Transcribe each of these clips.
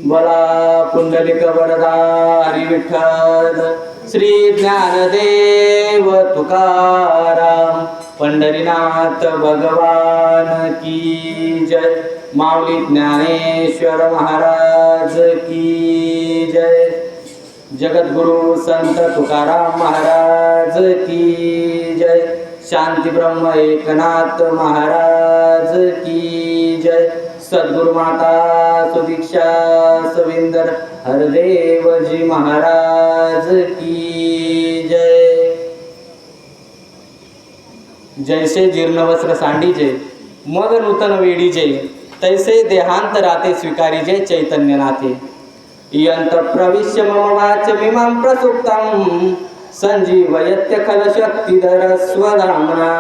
बोला पुंडलिक वरदा हरी विठ्ठल श्री ज्ञानदेव तुकाराम पंढरीनाथ भगवान की जय। माऊली ज्ञानेश्वर महाराज की जय। जगद्गुरु संत तुकाराम महाराज की जय। शांती ब्रह्म एकनाथ महाराज की जय। सद्गुरु माता सुदीक्षा सविंदर हरदेवजी महाराज की जय। जैसे जीर्ण वस्त्र सांडीजे मग नूतन वेडीजे तैसे देहांत राते स्वीकारीजे चैतन्यनाथे। यंत प्रविश्य मम वाचमिमां प्रसुप्तं संजीवयत्य खलशक्तिधर स्वधाम्ना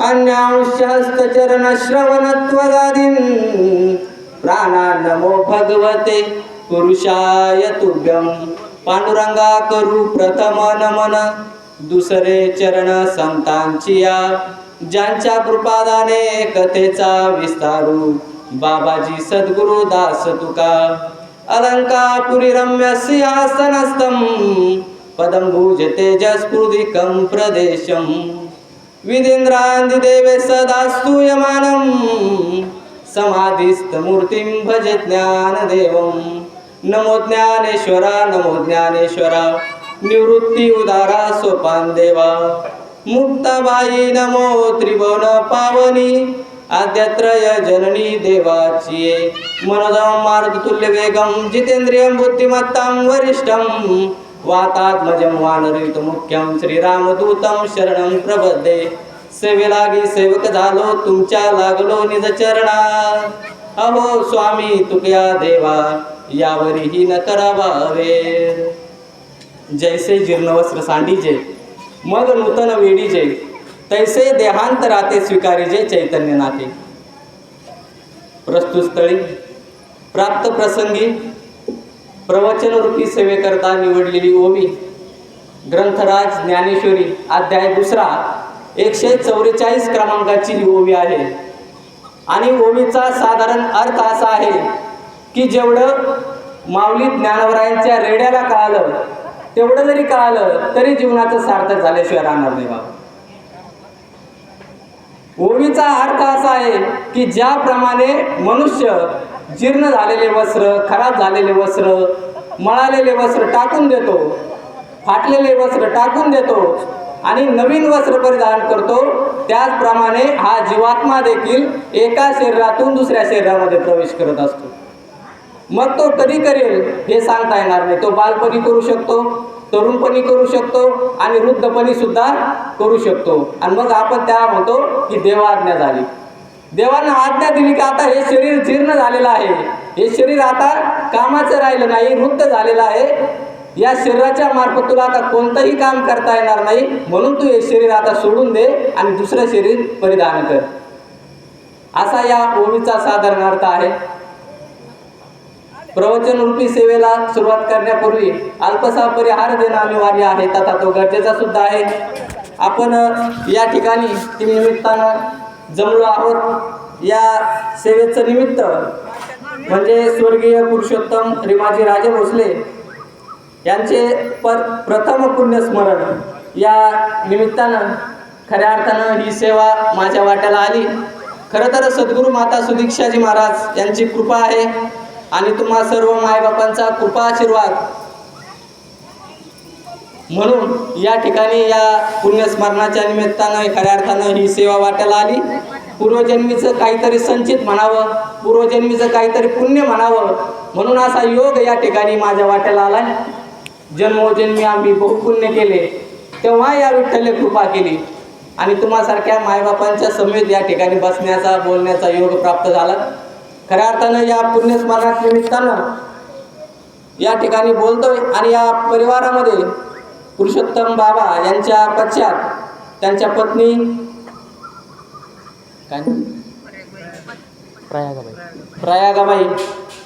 अन्यांशहस्तचरणश्रवणत्वदादीन् प्राणान्नमो भगवते पुरुषाय तुभ्यं। पांडुरंगा करू प्रथम नमन दुसरे चरण संतांचिया ज्यांच्या कृपादाने कथेचा विस्तारू बाबाजी सद्गुरु दास तुका। अलंकापुरी रम्य सिंहासनस्थं पदं भुजतेजस्फुरिकं प्रदेशं विदेन्द्रान्दिदेवे सदा स्तूयमानं समाधिस्थमूर्तिं भजे ज्ञानदेवं। नमो ज्ञानेश्वरा नमो ज्ञानेश्वरा निवृत्ती उदारा सोपान देवा। मुक्ताबाई नमो त्रिभुवन पावनी आद्यत्रय जननी देवाची। मनोदं मारुततुल्य वेगं जितेंद्रियं बुद्धिमत्तां वरिष्ठं वातात्मजं वानरयुत मुख्यं श्रीरामदूतं शरणं प्रपद्ये। सेवेलागी सेवक झालो तुमच्या लागलो निज चरणा। अहो स्वामी तुकया देवा यावरीही न करावावे। जैसे जीर्ण वस्त्र सांडीजे मग नूतन वेडीजे तैसे देहांत राते स्वीकारीजे चैतन्यनाथे। प्रस्तुत स्थळी प्राप्त प्रसंगी प्रवचन रूपी सेवेकरता निवडलेली ओवी ग्रंथराज ज्ञानेश्वरी अध्याय 2 144 क्रमांकाची ही ओवी आहे। आणि ओवीचा साधारण अर्थ असा आहे की जेवढं माऊली ज्ञानवरायांच्या रेड्याला कळालं तेवढं जरी कळालं तरी जीवनाचं सार्थक झाल्याशिवाय राहणार नाही बाबा। ओवीचा अर्थ असा आहे की ज्याप्रमाणे मनुष्य जीर्ण झालेले वस्त्र, खराब झालेले वस्त्र, मळालेले वस्त्र टाकून देतो, फाटलेले वस्त्र टाकून देतो आणि नवीन वस्त्र परिधान करतो, त्याचप्रमाणे हा जीवात्मा देखील एका शरीरातून दुसऱ्या शरीरामध्ये प्रवेश करत असतो। मग तो कधी करेल हे सांगता येणार नाही। तो बालपणी करू शकतो, तरुणपणी करू शकतो आणि वृद्धपणी सुद्धा करू शकतो। आणि मग आपण त्या म्हणतो की देवाज्ञा झाली। देवानं आज्ञा दिली की आता हे शरीर जीर्ण झालेलं आहे, हे शरीर आता कामाचं राहिलं नाही, वृद्ध झालेलं आहे, या शरीराच्या मार्फत तुला आता कोणतंही काम करता येणार नाही, म्हणून तू हे शरीर आता सोडून दे आणि दुसरं शरीर परिधान कर, असा या ओवीचा साधारण अर्थ आहे। प्रवचन रूपी सेवेला सुरुवात करण्यापूर्वी अल्पसा परिहार देणं अनिवार्य आहे, तथा तो गरजेचा सुद्धा आहे। आपण या ठिकाणी निमित्तानं जमलो आहोत। या सेवेचं निमित्त म्हणजे स्वर्गीय पुरुषोत्तम रिमाजी राजे भोसले यांचे प्रथम पुण्यस्मरण या निमित्तानं खऱ्या अर्थानं ही सेवा माझ्या वाट्याला आली। खरं तर सद्गुरू माता सुदीक्षाजी महाराज यांची कृपा आहे आणि तुम्हा सर्व मायबापांचा कृपा आशीर्वाद म्हणून या ठिकाणी या पुण्यस्मरणाच्या निमित्तानं खऱ्या अर्थानं ही सेवा वाट्याला आली। पूर्वजन्मीचं काहीतरी संचित म्हणावं, पूर्वजन्मीचं काहीतरी पुण्य म्हणावं म्हणून असा योग या ठिकाणी माझ्या वाट्याला आला। जन्मोजन्मी आम्ही बहुपुण्य केले तेव्हा या विठ्ठलने कृपा केली आणि तुम्हासारख्या मायबापांच्या समेत या ठिकाणी बसण्याचा बोलण्याचा योग प्राप्त झाला। खऱ्या अर्थानं या पुण्यस्मरणाच्या निमित्तानं या ठिकाणी बोलतोय आणि या परिवारामध्ये पुरुषोत्तम बाबा यांच्या पश्चात त्यांच्या पत्नी प्रयागाबाई,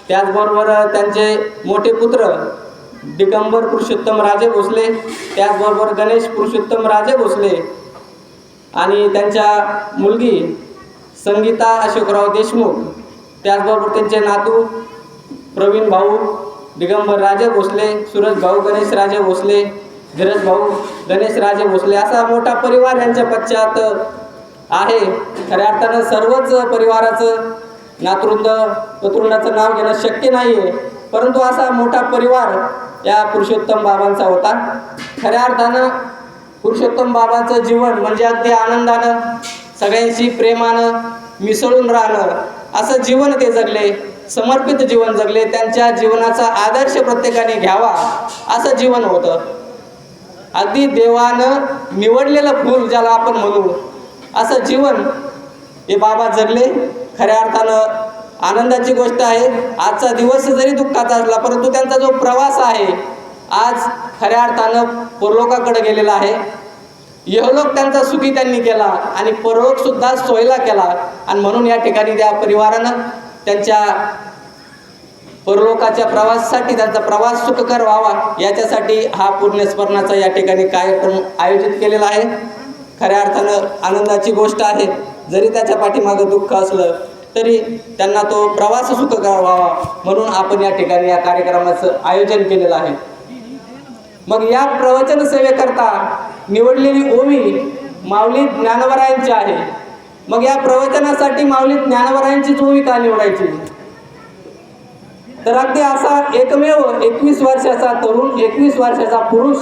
त्याचबरोबर त्यांचे मोठे पुत्र दिगंबर पुरुषोत्तम राजे भोसले, त्याचबरोबर गणेश पुरुषोत्तम राजे भोसले आणि त्यांच्या मुलगी संगीता अशोकराव देशमुख, त्याचबरोबर त्यांचे नातू प्रवीण भाऊ दिगंबर राजे भोसले, सूरज भाऊ गणेश राजे भोसले, धीरज भाऊ गणेश राजे भोसले असा मोठा परिवार यांच्या पश्चात आहे. खऱ्या अर्थानं सर्वच परिवाराचं नातरुंड पतरुंडाचं नाव घेणं शक्य नाही आहे, परंतु असा मोठा परिवार या पुरुषोत्तम बाबांचा होता. खऱ्या अर्थानं पुरुषोत्तम बाबांचं जीवन म्हणजे अगदी आनंदानं सगळ्यांशी प्रेमानं मिसळून राहणं असं जीवन ते जगले, समर्पित जीवन जगले. त्यांच्या जीवनाचा आदर्श प्रत्येकाने घ्यावा असं जीवन होतं. अगदी देवानं निवडलेलं फूल ज्याला आपण म्हणू असं जीवन हे बाबा जगले. खऱ्या अर्थानं आनंदाची गोष्ट आहे. आजचा दिवस जरी दुःखाचा असला परंतु त्यांचा जो प्रवास आहे आज खऱ्या अर्थानं परलोकाकडे गेलेला आहे. यहलोक त्यांचा सुखी त्यांनी केला आणि परलोक सुद्धा सोयला केला. आणि म्हणून या ठिकाणी त्या परिवारानं त्यांच्या परलोकाच्या प्रवासासाठी त्यांचा प्रवास सुखकर व्हावा याच्यासाठी हा पुण्यस्मरणाचा या ठिकाणी कार्यक्रम आयोजित केलेला आहे. खऱ्या अर्थानं आनंदाची गोष्ट आहे. जरी त्याच्या पाठीमागं दुःख असलं तरी त्यांना तो प्रवास सुखकर व्हावा म्हणून आपण या ठिकाणी या कार्यक्रमाचं आयोजन केलेलं आहे. मग या प्रवचन सेवेकरता निवडलेली ओवी माऊली ज्ञानवरायांची आहे. मग या प्रवचनासाठी माऊली ज्ञानवरायांचीच ओवी का निवडायची? तर अगदी असा एकमेव 21 वर्षाचा तरुण, 21 वर्षाचा पुरुष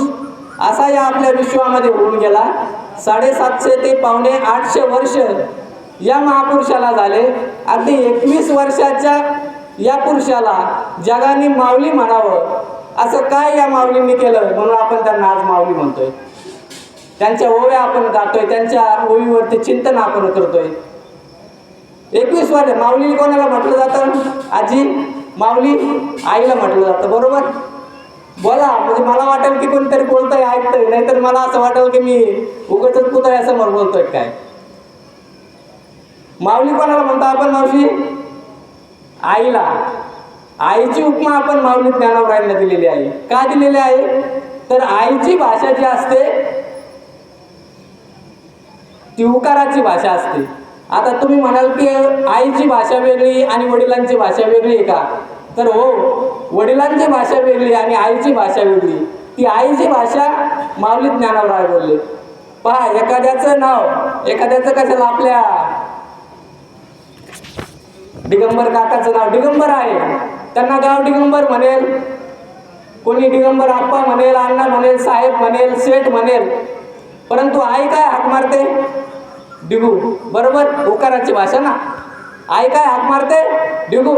असा या आपल्या विश्वामध्ये होऊन गेला. 750 ते पावणे 800 वर्ष या महापुरुषाला झाले. अगदी 21 वर्षाच्या या पुरुषाला जगाने माऊली म्हणावं असं काय या माऊलींनी केलं म्हणून आपण त्यांना आज माऊली म्हणतोय. त्यांच्या ओव्या आपण गातोय, त्यांच्या ओवीवरती चिंतन आपण करतोय. 21 वर्ष माऊली कोणाला म्हटलं जातं? आजी माऊली आईला म्हटलं जातं, बरोबर? बोला, म्हणजे मला वाटेल की कोणतरी बोलतंय ऐकतंय, नाहीतर मला असं वाटेल की मी उगाचच पुतळ्यासमोर बोलतोय काय. माऊली कोणाला म्हणतो आपण? मावशी आईला. आईची उपमा आपण माऊली ज्ञानवरायांना दिलेली आहे. का दिलेली आहे? तर आईची भाषा जी असते ती उकाराची भाषा असते. आता तुम्ही म्हणाल की आईची भाषा वेगळी आणि वडिलांची भाषा वेगळी आहे का? तर हो, वडिलांची भाषा वेगळी आणि आईची भाषा वेगळी. ती आईची भाषा माऊली ज्ञानवराय बोलले. पहा, एखाद्याचं नाव, एखाद्याचं कशाला आपल्या दिगंबर काकाचं नाव दिगंबर आहे, त्यांना गाव दिगंबर म्हणेल, कोणी दिगंबर आप्पा म्हणेल, अण्णा म्हणेल, साहेब म्हणेल, सेठ म्हणेल, परंतु आई काय हाक मारते? डिगू, बरोबर? उकाराची भाषा ना. आई काय हाक मारते? डिगू.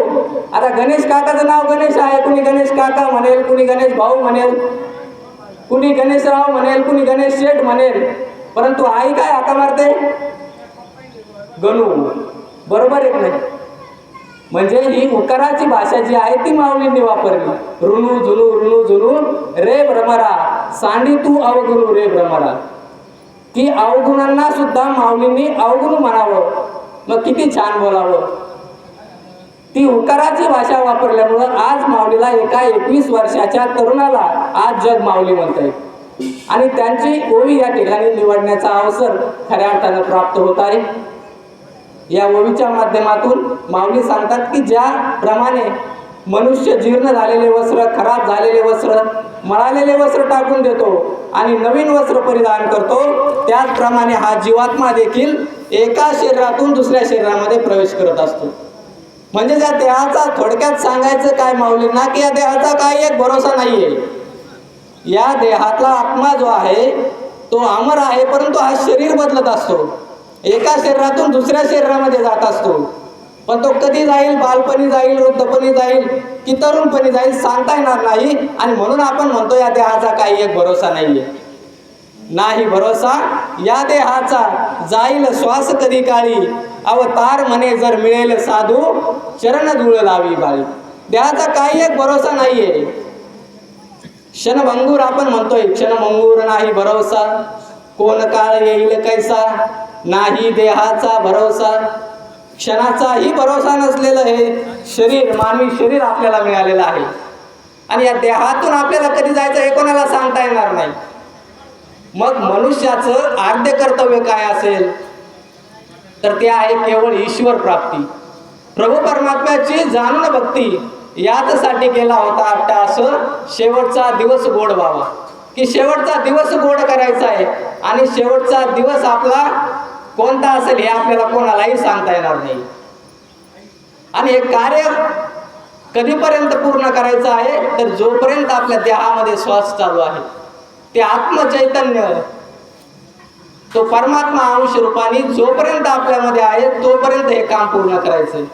आता गणेश काकाचं नाव गणेश आहे, कुणी गणेश काका म्हणेल, कुणी गणेश भाऊ म्हणेल, कुणी गणेशराव म्हणेल, कुणी गणेश शेठ म्हणेल, परंतु आई काय हाका मारते? गणू, बरोबर आहे नाही? म्हणजे ही उकाराची भाषा जी आहे ती माऊलींनी वापरली. ऋणू झुनू ऋणू झुनू रे भ्रमरा, सांडी तू अवगुणू रे भ्रमरा. की अवगुणांना सुद्धा माऊलींनी अवगुण म्हणावं, मग किती छान बोलावं. ती उकाराची भाषा वापरल्यामुळं आज माऊलीला एका 21 वर्षाच्या तरुणाला आज जग माऊली म्हणतंय. आणि त्यांची ओवी या ठिकाणी निवडण्याचा अवसर खऱ्या अर्थानं प्राप्त होत आहे. या ओवीच्या माध्यमातून माऊली सांगतात की ज्याप्रमाणे मनुष्य जीर्ण झालेले वस्त्र, खराब झालेले वस्त्र, मळालेले वस्त्र टाकून देतो आणि नवीन वस्त्र परिधान करतो, त्याचप्रमाणे हा जीवात्मा देखील एका शरीरातून दुसऱ्या शरीरामध्ये प्रवेश करत असतो. म्हणजे त्या देहाचा थोडक्यात सांगायचं काय माऊलींना की या देहाचा काही एक भरोसा नाहीये. या देहातला आत्मा जो आहे तो अमर आहे, परंतु हा शरीर बदलत असतो, एका शरीरातून दुसऱ्या शरीरामध्ये जात असतो. पण तो कधी जाईल, बालपणी जाईल, वृद्धपणी जाईल की तरुणपणी जाईल सांगता येणार नाही. आणि म्हणून आपण म्हणतो या देहाचा काही एक भरोसा नाहीये. नाही भरोसा या देहाचा, जाईल श्वास कधी काळी, अवतार म्हणे जर मिळेल साधू, चरण धूळ लावी बाळी. देहाचा काही एक भरोसा नाहीये. क्षणभंगूर आपण म्हणतोय, क्षणभंगूर नाही भरोसा, कोण काळ येईल कैसा, नाही देहाचा भरोसा. क्षणाचाही भरोसा नसलेलं हे शरीर, मानवी शरीर आपल्याला मिळालेलं आहे. आणि या देहातून आपल्याला कधी जायचं हे कोणाला सांगता येणार नाही. मग मनुष्याचं आद्य कर्तव्य काय असेल तर ते आहे केवळ ईश्वर प्राप्ती, प्रभू परमात्म्याची जाणून भक्ती. याचसाठी केला होता अट्टास शेवटचा दिवस गोड व्हावा, की शेवटचा दिवस गोड करायचा आहे. आणि शेवटचा दिवस आपला कोणता असेल हे आपल्याला कोणालाही सांगता येणार नाही. आणि हे कार्य कधीपर्यंत पूर्ण करायचं आहे, तर जोपर्यंत आपल्या देहामध्ये श्वास चालू आहे, ते आत्मचैतन्य, तो परमात्मा अंश रूपाने जोपर्यंत आपल्यामध्ये आहे तोपर्यंत हे काम पूर्ण करायचं.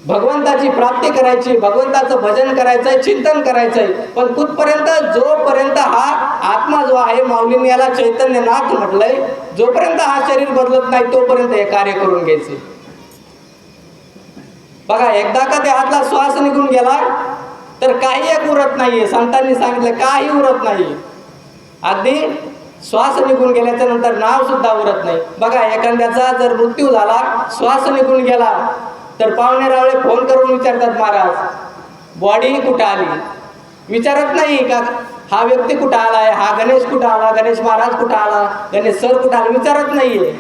भगवंताची प्राप्ती करायची, भगवंताचं भजन करायचंय, चिंतन करायचंय. पण कुठपर्यंत? जोपर्यंत हा आत्मा जो आहे, माऊलींनी याला चैतन्यनाथ म्हटलंय, जोपर्यंत हा शरीर बदलत नाही तोपर्यंत हे कार्य करून घ्यायचे. बघा, एकदा का त्या हातला श्वास निघून गेला तर काही एक उरत नाहीये. संतांनी सांगितलं काही उरत नाही. अगदी श्वास निघून गेल्याच्या नंतर नाव सुद्धा उरत नाही. बघा, एखाद्याचा जर मृत्यू झाला, श्वास निघून गेला, तर पाहुणे रावळे फोन करून विचारतात, महाराज बॉडी कुठं आली? विचारत नाही का हा व्यक्ती कुठं आलाय, हा गणेश कुठं आला, गणेश महाराज कुठं आला, गणेश सर कुठं आला, विचारत नाहीये.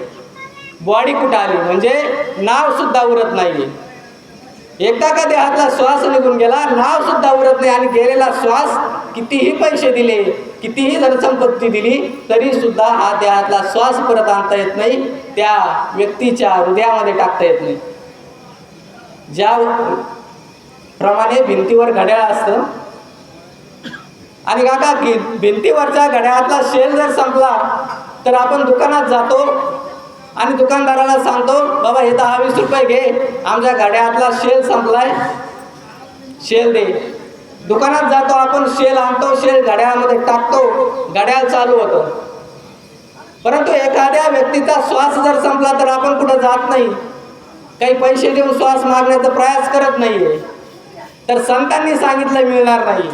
बॉडी कुठं आली म्हणजे नाव सुद्धा उरत नाहीये. एकदा का देहातला श्वास निघून गेला, नाव सुद्धा उरत नाही. आणि गेलेला श्वास कितीही पैसे दिले, कितीही धनसंपत्ती दिली, तरी सुद्धा हा देहातला श्वास परत आणता येत नाही, त्या व्यक्तीच्या हृदयामध्ये टाकता येत नाही. ज्या प्रमाणे भिंतीवर घड्याळ असतं, आणि काका भिंतीवरच्या घड्याळातला शेल जर संपला तर आपण दुकानात जातो आणि दुकानदाराला सांगतो, बाबा हे 10-20 रुपये घे, आमच्या घड्याळातला शेल संपलाय, शेल दे. दुकानात जातो आपण, शेल आणतो, शेल घड्याळामध्ये टाकतो, घड्याळ चालू होतं. परंतु एखाद्या व्यक्तीचा श्वास जर संपला तर आपण कुठं जात नाही, काही पैसे देऊन श्वास मागण्याचा प्रयास करत नाहीये. तर संतांनी सांगितलं मिळणार नाही.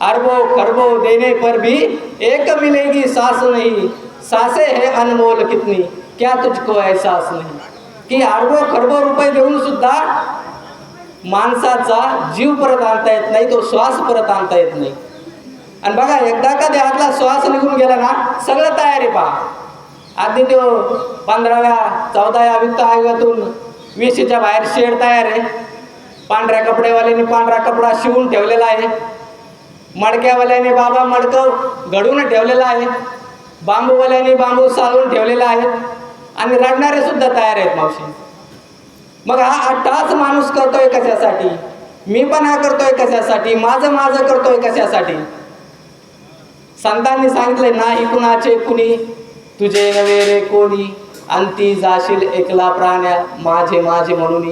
अरबो खरबो देने पर भी एक मिलेगी सांस नहीं, सांसे है अनमोल कितनी क्या तुझको एहसास नहीं. की अरबो खरबो रुपये देऊन सुद्धा माणसाचा जीव परत आणता येत नाही, तो श्वास परत आणता येत नाही. आणि बघा, एकदा का देहातला श्वास निघून गेला ना, सगळं तयार आहे. पहा, आधी तो 15व्या 14व्या वित्त आयोगातून 20च्या बाहेर शेड तयार आहे. पांढऱ्या कपडेवाल्याने पांढरा कपडा शिवून ठेवलेला आहे, मडक्यावाल्याने बाबा मडकं घडून ठेवलेला आहे, बांबूवाल्याने बांबू साळून ठेवलेला आहे, आणि रडणारे सुद्धा तयार आहेत मावशी. मग हा अट्टाच माणूस करतोय कशासाठी? मी पण हा करतोय कशासाठी? माझं माझं करतोय कशासाठी? संतांनी सांगितलंय, नाही कुणाचे कुणी तुझे नवे रे कोणी, अंती जाशील एकला प्राण्या, माझे माझे म्हणून,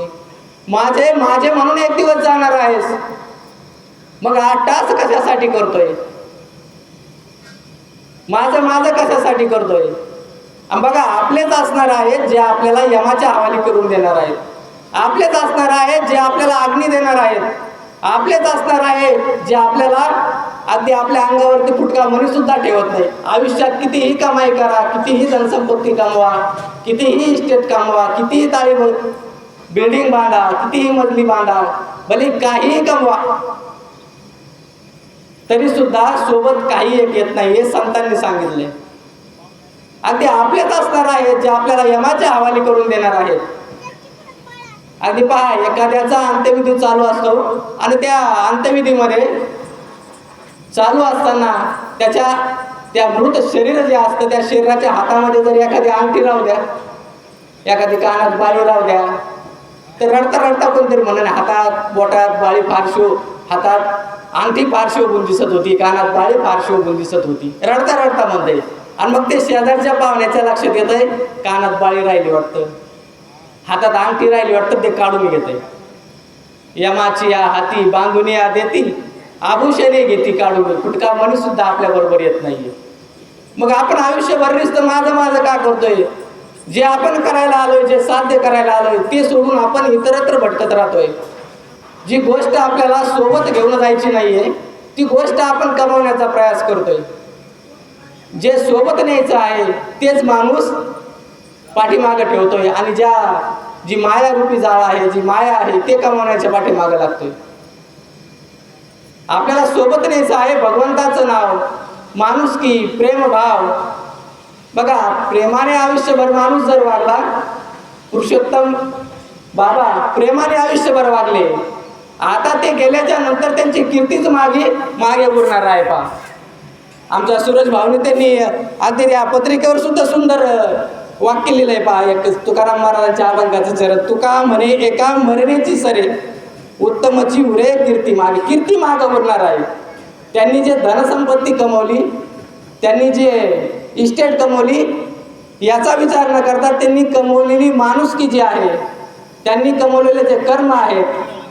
माझे माझे म्हणून एक दिवस जाणार आहेस. मग हा टास कशासाठी करतोय? माझं माझं कशासाठी करतोय? आणि बघा, आपलेच असणार आहेत जे आपल्याला यमाच्या हवाली करून देणार आहेत, आपलेच असणार आहेत जे आपल्याला अग्नी देणार आहेत, आपलेच असणार आहे जे आपल्याला अगदी आपल्या अंगावरती फुटका मणी सुद्धा ठेवत नाही. आयुष्यात कितीही कमाई करा, कितीही धनसंपत्ती कमवा, कितीही इस्टेट कमवा, कितीही ताळी बिल्डिंग बांधा, कितीही मजली बांधा, भले काहीही कमवा, तरी सुद्धा सोबत काही एक येत नाही. हे संतांनी सांगितले. अगदी आपलेच असणार आहेत जे आपल्याला यमाच्या हवाली करून देणार आहेत. अगदी पहा, एखाद्याचा अंत्यविधी चालू असतो आणि त्या अंत्यविधीमध्ये चालू असताना त्या मृत शरीर जे असतं, त्या शरीराच्या हातामध्ये जर एखादी अंगठी राहू द्या, एखादी कानात बाळी राहू द्या, तर रडता रडता कोणतरी म्हणून हातात बोटात बाळी फार शो, हातात अंगठी फार शोभून दिसत होती, कानात बाळी फार शोभून दिसत होती, रडता रडता म्हणते. आणि मग ते शेजारच्या पाहुण्याच्या लक्षात येत आहे, कानात बाळी राहिली वाटतं, हातात अंगठी राहिली वाटतं, ते काढून घेते. यमाची या हाती बांधून या देती, आभूषणे घेती काढून, फुटका मणी सुद्धा आपल्या बरोबर येत नाहीये. मग आपण आयुष्यभर नुसतं माझं माझं का करतोय? जे आपण करायला आलोय, जे साध्य करायला आलोय, ते सोडून आपण इतरत्र भटकत राहतोय. जी गोष्ट आपल्याला सोबत घेऊन जायची नाहीये, ती गोष्ट आपण कमवण्याचा प्रयास करतोय. जे सोबत न्यायचं आहे तेच माणूस पाठीमागे ठेवतोय, आणि जी माया रूपी जाळ आहे, जी माया आहे, ते कमवण्याच्या पाठीमागे लागतोय. आपल्याला सोबत न्यायचं आहे भगवंताचं नाव, माणुसकी, प्रेमभाव. बघा, प्रेमाने आयुष्यभर माणूस जर वाढला, पुरुषोत्तम बाबा प्रेमाने आयुष्यभर वागले, आता ते गेल्याच्या नंतर त्यांची कीर्तीच मागे उरणार आहे पा. आमच्या सूरज भाऊने त्यांनी अगदी या पत्रिकेवर सुद्धा सुंदर वाक्य लिहिलंय पहा. एक तुकाराम महाराजांच्या अभंगाचं चरण, तुका म्हणे एका मरणेची सरे, उत्तमची उरे कीर्ती मागे उरणार आहे. त्यांनी जे धनसंपत्ती कमवली, त्यांनी जे इस्टेट कमवली, याचा विचार न करता त्यांनी कमवलेली माणुसकी जी आहे, त्यांनी कमवलेले जे कर्म आहेत,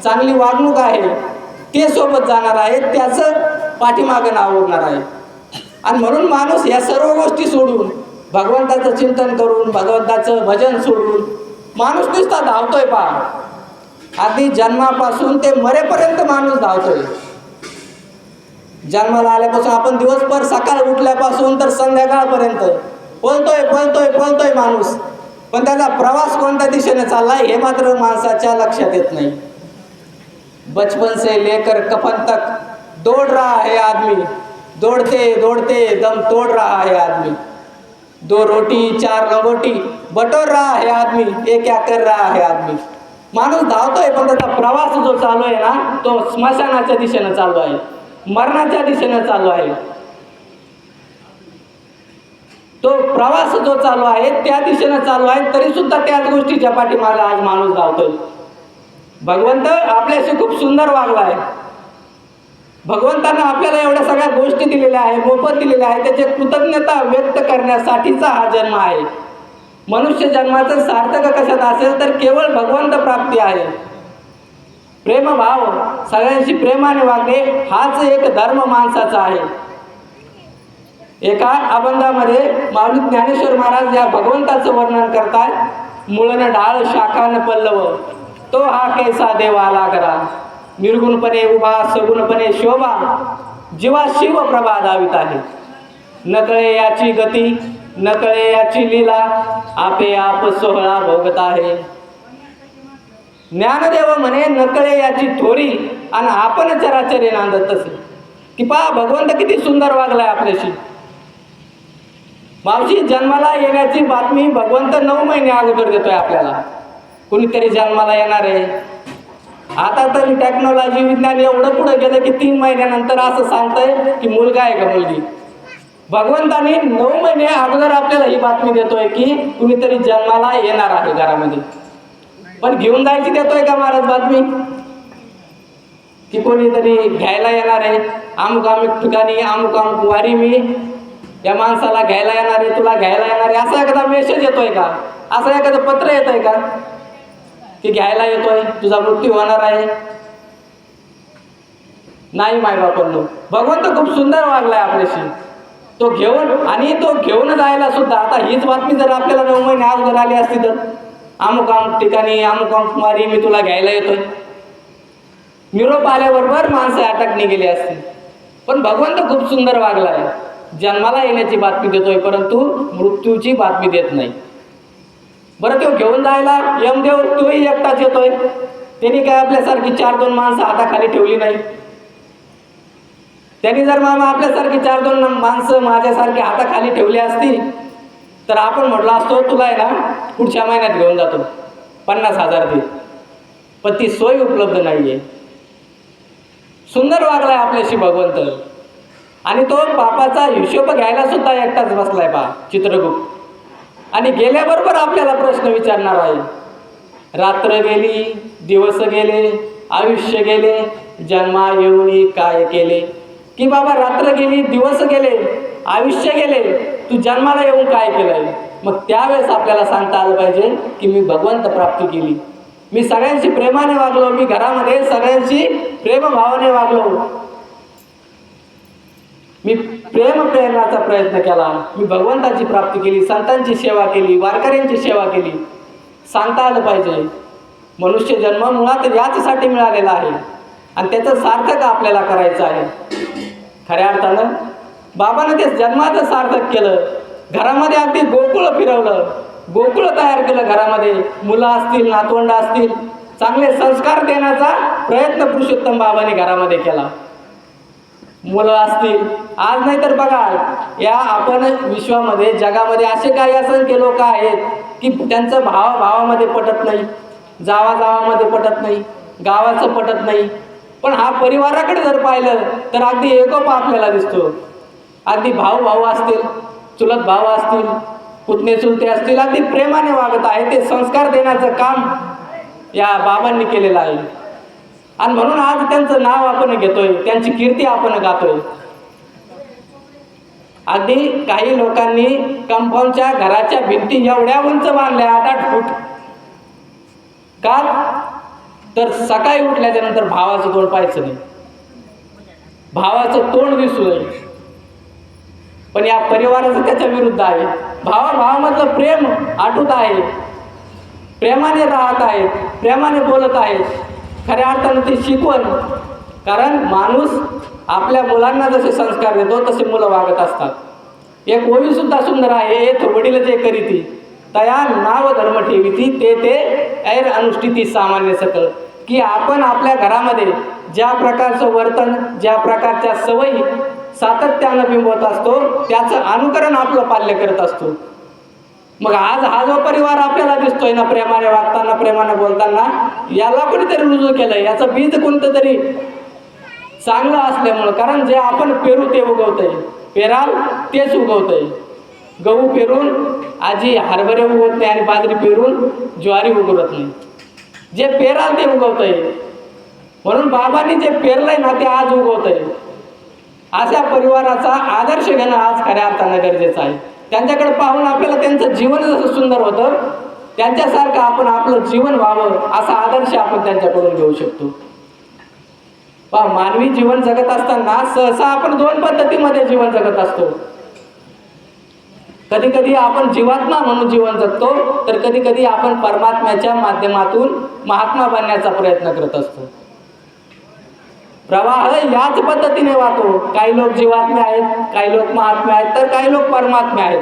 चांगली वागणूक आहे, ते सोबत जाणार आहे, त्याचं पाठीमागं नाव उरणार आहे. आणि म्हणून माणूस या सर्व गोष्टी सोडून, भगवंताचं चिंतन करून, भगवंताचं भजन सोडून माणूस नुसता धावतोय पहा. अगदी जन्मापासून ते मरेपर्यंत माणूस धावतोय. जन्माला आल्यापासून आपण दिवसभर सकाळ उठल्यापासून तर संध्याकाळपर्यंत पळतोय माणूस. पण त्याचा प्रवास कोणत्या दिशेने चाललाय हे मात्र माणसाच्या लक्षात येत नाही. बचपन से लेकर कफन तक दौड़ रहा है आदमी, दौड़ते दौड़ते दम तोड़ रहा है आदमी. 2 रोटी 4 लंगोटी बटोर रहा है आदमी, ये क्या कर रहा है आदमी. माणूस धावतोय पण त्याचा प्रवास जो चालू आहे ना, तो स्मशानाच्या दिशेने चालू आहे, मरणाच्या दिशेने चालू आहे. तो प्रवास जो चालू आहे त्या दिशेने चालू आहे, तरी सुद्धा त्याच गोष्टीच्या पाठीमागे आज माणूस धावतोय. भगवंत आपल्याशी खूप सुंदर वागलाय. भगवंतांना आपल्याला एवढ्या सगळ्या गोष्टी दिलेल्या आहे, मोफत दिलेल्या आहे, त्याची कृतज्ञता व्यक्त करण्यासाठीचा हा जन्म आहे. मनुष्य जन्माचं सार्थक कशात असेल तर केवळ भगवंत प्राप्ती आहे. प्रेमभाव, सगळ्यांशी प्रेमाने वागणे, हाच एक धर्म माणसाचा आहे. एका अभंगामध्ये माऊली ज्ञानेश्वर महाराज या भगवंताचं वर्णन करतात. मुळन डाळ शाखान पल्लव, तो हा कैसा देव आला करा. निर्गुणपणे उभा सगुणपणे शोभा, जीवा शिव प्रभा दावित आहे. नकळे याची गती, नकळे याची लीला, आपे आप सोहळा भोगत आहे. ज्ञानदेव म्हणे नकळे याची थोरी, आणि आपण चराचरे नांदत असे. की पहा भगवंत किती सुंदर वागलाय आपल्याशी. मावशी, जन्माला येण्याची बातमी भगवंत 9 महिने अगोदर देतोय आपल्याला. कुणीतरी जन्माला येणार आहे. आता तर टेक्नॉलॉजी, विज्ञान एवढं पुढे गेलं की 3 महिन्यानंतर असं सांगतंय की मुलगा आहे का मुलगी. भगवंताने 9 महिने अगोदर आपल्याला ही बातमी देतोय की कुणीतरी जन्माला येणार आहे घरामध्ये. पण घेऊन जायची देतोय का महाराज बातमी की कोणीतरी घ्यायला येणार आहे, अमुक अमुक ठिकाणी अमुक अमुक वारी मी या माणसाला घ्यायला येणार आहे, तुला घ्यायला येणार आहे, असा एखादा मेसेज येतोय का, असं एखादं पत्र येतंय का की घ्यायला येतोय, तुझा मृत्यू होणार आहे. नाही मायबापांनो, भगवंत खूप सुंदर वागलाय आपल्याशी. तो घेऊन जायला सुद्धा, आता हीच बातमी जर आपल्याला 9 महिने अगोदर आली असती तर अमुक अमुक ठिकाणी अमुक अमुक मारी मी तुला घ्यायला येतोय, निरोप आल्याबरोबर माणसं अटकणी गेली असती. पण भगवंत खूप सुंदर वागलाय. जन्माला येण्याची बातमी देतोय परंतु मृत्यूची बातमी देत नाही. बरं, तो घेऊन जायला यमदेव तोही एकटाच येतोय. त्यांनी काय आपल्यासारखी 4-2 माणसं हाताखाली ठेवली नाही. त्यांनी जर मामा आपल्यासारखी 4-2 माणसं माझ्यासारखी हाताखाली ठेवली असती तर आपण म्हटलं असतो तुला आहे ना पुढच्या महिन्यात घेऊन जातो, 50,000 दे. पण ती सोय उपलब्ध नाहीये. सुंदर वागलाय आपल्याशी भगवंत. आणि तो पापाचा हिशोब घ्यायला सुद्धा एकटाच बसलाय पहा, चित्रगुप्त. आणि गेल्याबरोबर आपल्याला प्रश्न विचारणार आहे. रात्र गेली, दिवस गेले, आयुष्य गेले, जन्मा येऊनी काय केले. की बाबा रात्र गेली, दिवस गेले, आयुष्य गेले, तू जन्माला येऊन काय केलंय. मग त्यावेळेस आपल्याला सांगता आलं पाहिजे की मी भगवंत प्राप्ती केली, मी सगळ्यांशी प्रेमाने वागलो, मी घरामध्ये सगळ्यांशी प्रेमभावाने वागलो, मी प्रेरणाचा प्रयत्न केला, मी भगवंताची प्राप्ती केली, संतांची सेवा केली, वारकऱ्यांची सेवा केली. सांगता आलं पाहिजे. मनुष्य जन्म मुळात याचसाठी मिळालेला आहे आणि त्याचं सार्थक आपल्याला करायचं आहे. खऱ्या अर्थानं बाबानं ते जन्माचं सार्थक केलं. घरामध्ये अगदी गोकुळ फिरवलं, गोकुळ तयार केलं. घरामध्ये मुलं असतील, नातवंड असतील, चांगले संस्कार देण्याचा प्रयत्न पुरुषोत्तम बाबाने घरामध्ये केला. मुलं असतील, आज नाही तर बघा या आपण विश्वामध्ये जगामध्ये असे काही असंख्य लोक आहेत की त्यांचं भावामध्ये पटत नाही. जावामध्ये पटत नाही, गावाचं पटत नाही. पण हा परिवाराकडे जर पाहिलं तर अगदी एकोपा आपल्याला दिसतो. अगदी भाऊ असतील, चुलत भाऊ असतील, पुतणे चुलते असतील, अगदी प्रेमाने वागत आहे. ते संस्कार देण्याचं काम या बाबांनी केलेलं आहे. आणि म्हणून आज त्यांचं नाव आपण घेतोय, त्यांची कीर्ती आपण गातोय. अगदी काही लोकांनी कंपाऊंडच्या घराच्या भिंती एवढ्या उंच बांधल्या, 8-8 फूट. का तर सकाळी उठल्याच्या नंतर भावाचं तोंड पाहायचं नाही, भावाचं तोंड दिसू नये. पण या परिवाराचं त्याच्या विरुद्ध आहे. भावामधलं प्रेम आटूत आहे, प्रेमाने राहत आहेत, प्रेमाने बोलत आहेत. खऱ्या अर्थानं ती शिकवण. कारण माणूस आपल्या मुलांना जसे संस्कार देतो तसे मुलं वागत असतात. एक ओवी सुद्धा सुंदर आहे, एक वडील जे करीती तया नाव धर्म ठेवीती, ते ऐर अनुष्ठिती सामान्य सकळ. की आपण आपल्या घरामध्ये ज्या प्रकारचं वर्तन, ज्या प्रकारच्या सवयी सातत्यानं बिंबवत असतो त्याचं अनुकरण आपलं पाल्य करत असतो. मग आज हा जो परिवार आपल्याला दिसतोय ना, प्रेमाने वागताना, प्रेमाने बोलताना, याला कोणीतरी रुजू केलंय. याचं बीज कोणतं तरी चांगलं असल्यामुळं. कारण जे आपण पेरू ते उगवतंय, पेराल तेच उगवतंय. गहू पेरून आजी हरभरे उगवत नाही आणि बाजरी पेरून ज्वारी उगवत नाही. जे पेराल ते उगवतंय. म्हणून बाबांनी जे पेरलंय ना ते आज उगवतंय. अशा परिवाराचा आदर्श घेणं आज खऱ्या अर्थानं गरजेचं आहे. त्यांच्याकडे पाहून आपल्याला त्यांचं जीवन जसं सुंदर होतं, त्यांच्यासारखं आपण आपलं जीवन व्हावं असा आदर्श आपण त्यांच्याकडून घेऊ शकतो. मानवी जीवन जगत असताना सहसा आपण 2 पद्धतीमध्ये जीवन जगत असतो. कधी कधी आपण जीवात्मा म्हणून जीवन जगतो, तर कधी कधी आपण परमात्म्याच्या माध्यमातून महात्मा बनण्याचा प्रयत्न करत असतो. प्रवाह याच पद्धतीने वाहतो. काही लोक जीवात्मे आहेत, काही लोक महात्मे आहेत, तर काही लोक परमात्मे आहेत.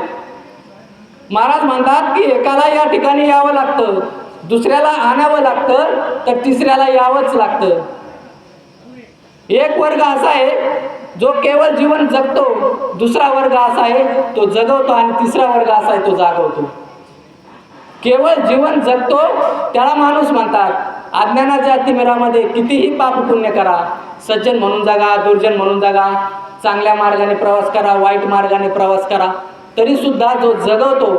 महाराज म्हणतात की एकाला या ठिकाणी यावं लागतं, दुसऱ्याला आणावं लागतं, तर तिसऱ्याला यावंच लागतं. एक वर्ग असा आहे जो केवळ जीवन जगतो, दुसरा वर्ग असा आहे तो जगवतो, आणि तिसरा वर्ग असा आहे तो जागवतो. केवळ जीवन जगतो त्याला माणूस म्हणतात. अज्ञानाच्या तिमिरामध्ये कितीही पाप पुण्य करा, सज्जन म्हणून जगा, दुर्जन म्हणून जगा, चांगल्या मार्गाने प्रवास करा, वाईट मार्गाने प्रवास करा, तरी सुद्धा जो जगवतो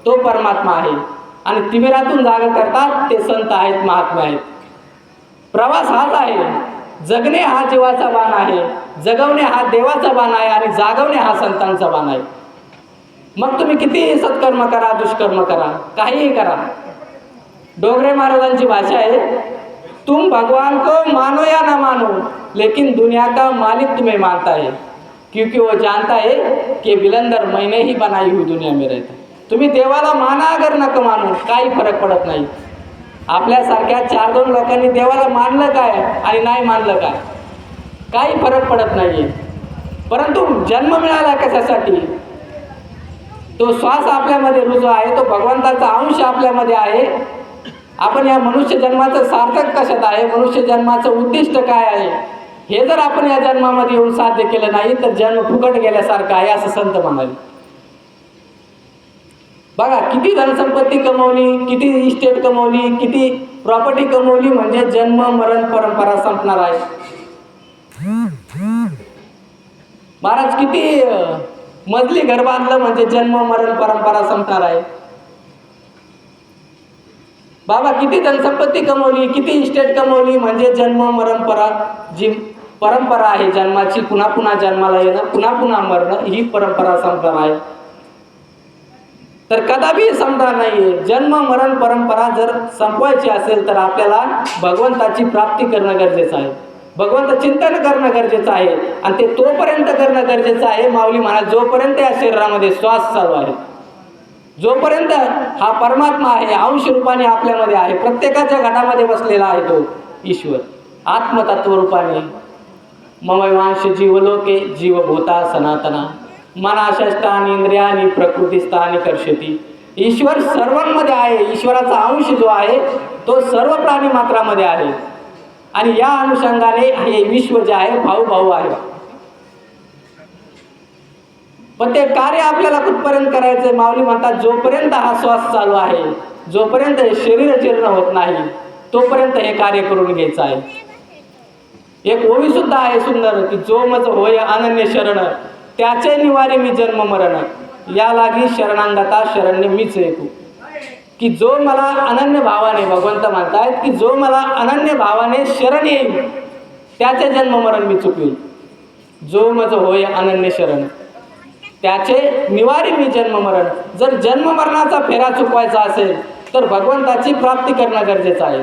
तो परमात्मा आहे. आणि तिमिरातून जागा करतात ते संत आहेत, महात्मा आहेत. प्रवास हाच आहे. जगणे हा जीवाचा बाण आहे, जगवणे हा देवाचा बाण आहे, आणि जागवणे हा संतांचा बाण आहे. मग तुम्ही किती सत्कर्म करा, दुष्कर्म करा, काहीही करा. डोगरे महाराजांची भाषा आहे, तुम भगवान को मानो या ना मानो, लेकिन दुनिया का मालिक तुम्हें मानता है, क्योंकि वो जानता है कि बिलंदर मैंने ही बनाई हुई दुनिया में रहता. तुम्ही देवाला माना अगर नका मानू, काही फरक पडत नाही. आपल्यासारख्या 4-2 लोकांनी देवाला मानलं काय आणि नाही मानलं काय, काही फरक पडत नाहीये. परंतु जन्म मिळाला कशासाठी? तो श्वास आपल्यामध्ये रुजू आहे, तो भगवंताचा अंश आपल्यामध्ये आहे. आपण या मनुष्य जन्माचं सार्थक कशात आहे, मनुष्य जन्माचं उद्दिष्ट काय आहे, हे जर आपण या जन्मामध्ये येऊन साध्य केलं नाही तर जन्म फुकट गेल्यासारखं आहे असं संत म्हणाले. बघा, किती धनसंपत्ती कमवली, किती इस्टेट कमवली, किती प्रॉपर्टी कमवली, म्हणजे जन्म मरण परंपरा संपणार आहे. महाराज किती मजली घर बांधलं म्हणजे जन्म मरण परंपरा संपणार आहे. बाबा किती धनसंपत्ती कमवली, किती इस्टेट कमवली, म्हणजे जन्म मरण जी परंपरा आहे जन्माची, पुन्हा पुन्हा जन्माला येणं, पुन्हा पुन्हा मरणं, ही परंपरा संपणार आहे. तर कदापि संपणार नाहीये. जन्म मरण परंपरा जर संपवायची असेल तर आपल्याला भगवंताची प्राप्ती करणं गरजेचं आहे, भगवंत चिंतन करणं गरजेचं आहे, आणि ते तोपर्यंत करणं गरजेचं आहे. माऊली महाराज, जोपर्यंत या शरीरामध्ये श्वास चालू आहे, जोपर्यंत हा परमात्मा आहे, अंश रूपाने आपल्यामध्ये आहे, प्रत्येकाच्या घटामध्ये बसलेला आहे तो ईश्वर आत्मतत्व रूपाने. ममैवांश जीवलोके जीवभूता सनातना मनाशष्टानी इंद्रियानी प्रकृतीस्थानी कर्षती. ईश्वर सर्वांमध्ये आहे. ईश्वराचा अंश जो आहे तो सर्व प्राणी मात्रामध्ये आहे, आणि या अनुषंगाने हे विश्व जे आहे भाऊ आहे. पण ते कार्य आपल्याला कुठपर्यंत करायचंय? माऊली म्हणतात, जोपर्यंत हा श्वास चालू आहे, जोपर्यंत हे शरीर जीर्ण होत नाही तोपर्यंत हे कार्य करून घ्यायचं आहे. एक ओवी सुद्धा आहे सुंदर की जो मज होय अनन्य शरण त्याचे निवारे मी जन्म मरण या लागी शरणांगता शरण्य मीच ऐकू. की जो मला अनन्य भावाने भगवंत म्हणतायत की जो मला अनन्य भावाने शरण येईल त्याचे जन्म मरण मी चुकवेल. जो मज होय अनन्य शरण त्याचे निवारी मी जन्म मरण. जर जन्म मरणाचा फेरा चुकवायचा असेल तर भगवंताची प्राप्ती करणं गरजेचं आहे.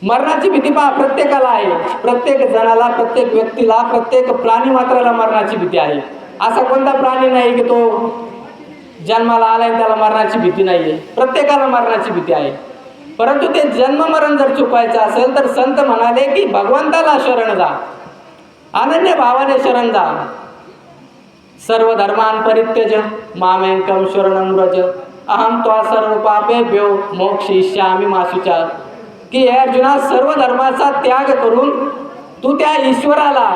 मरणाची भीती पहा प्रत्येकाला आहे. प्रत्येक जणाला, प्रत्येक व्यक्तीला, प्रत्येक प्राणी मात्राला मरणाची भीती आहे. असा कोणता प्राणी नाही की तो जन्माला आलाय त्याला मरणाची भीती नाही आहे. प्रत्येकाला मरणाची भीती आहे. परंतु ते जन्म मरण जर चुकवायचं असेल तर संत म्हणाले की भगवंताला शरण जा, अनन्य भावाने शरण जा. सर्व धर्मान परित्यज मामेकं शरणं व्रज अहम त्वा सर्व पापेभ्यो मोक्षयिष्यामि मा शुचा. की हे अर्जुना सर्व धर्माचा त्याग करून तू त्या ईश्वराला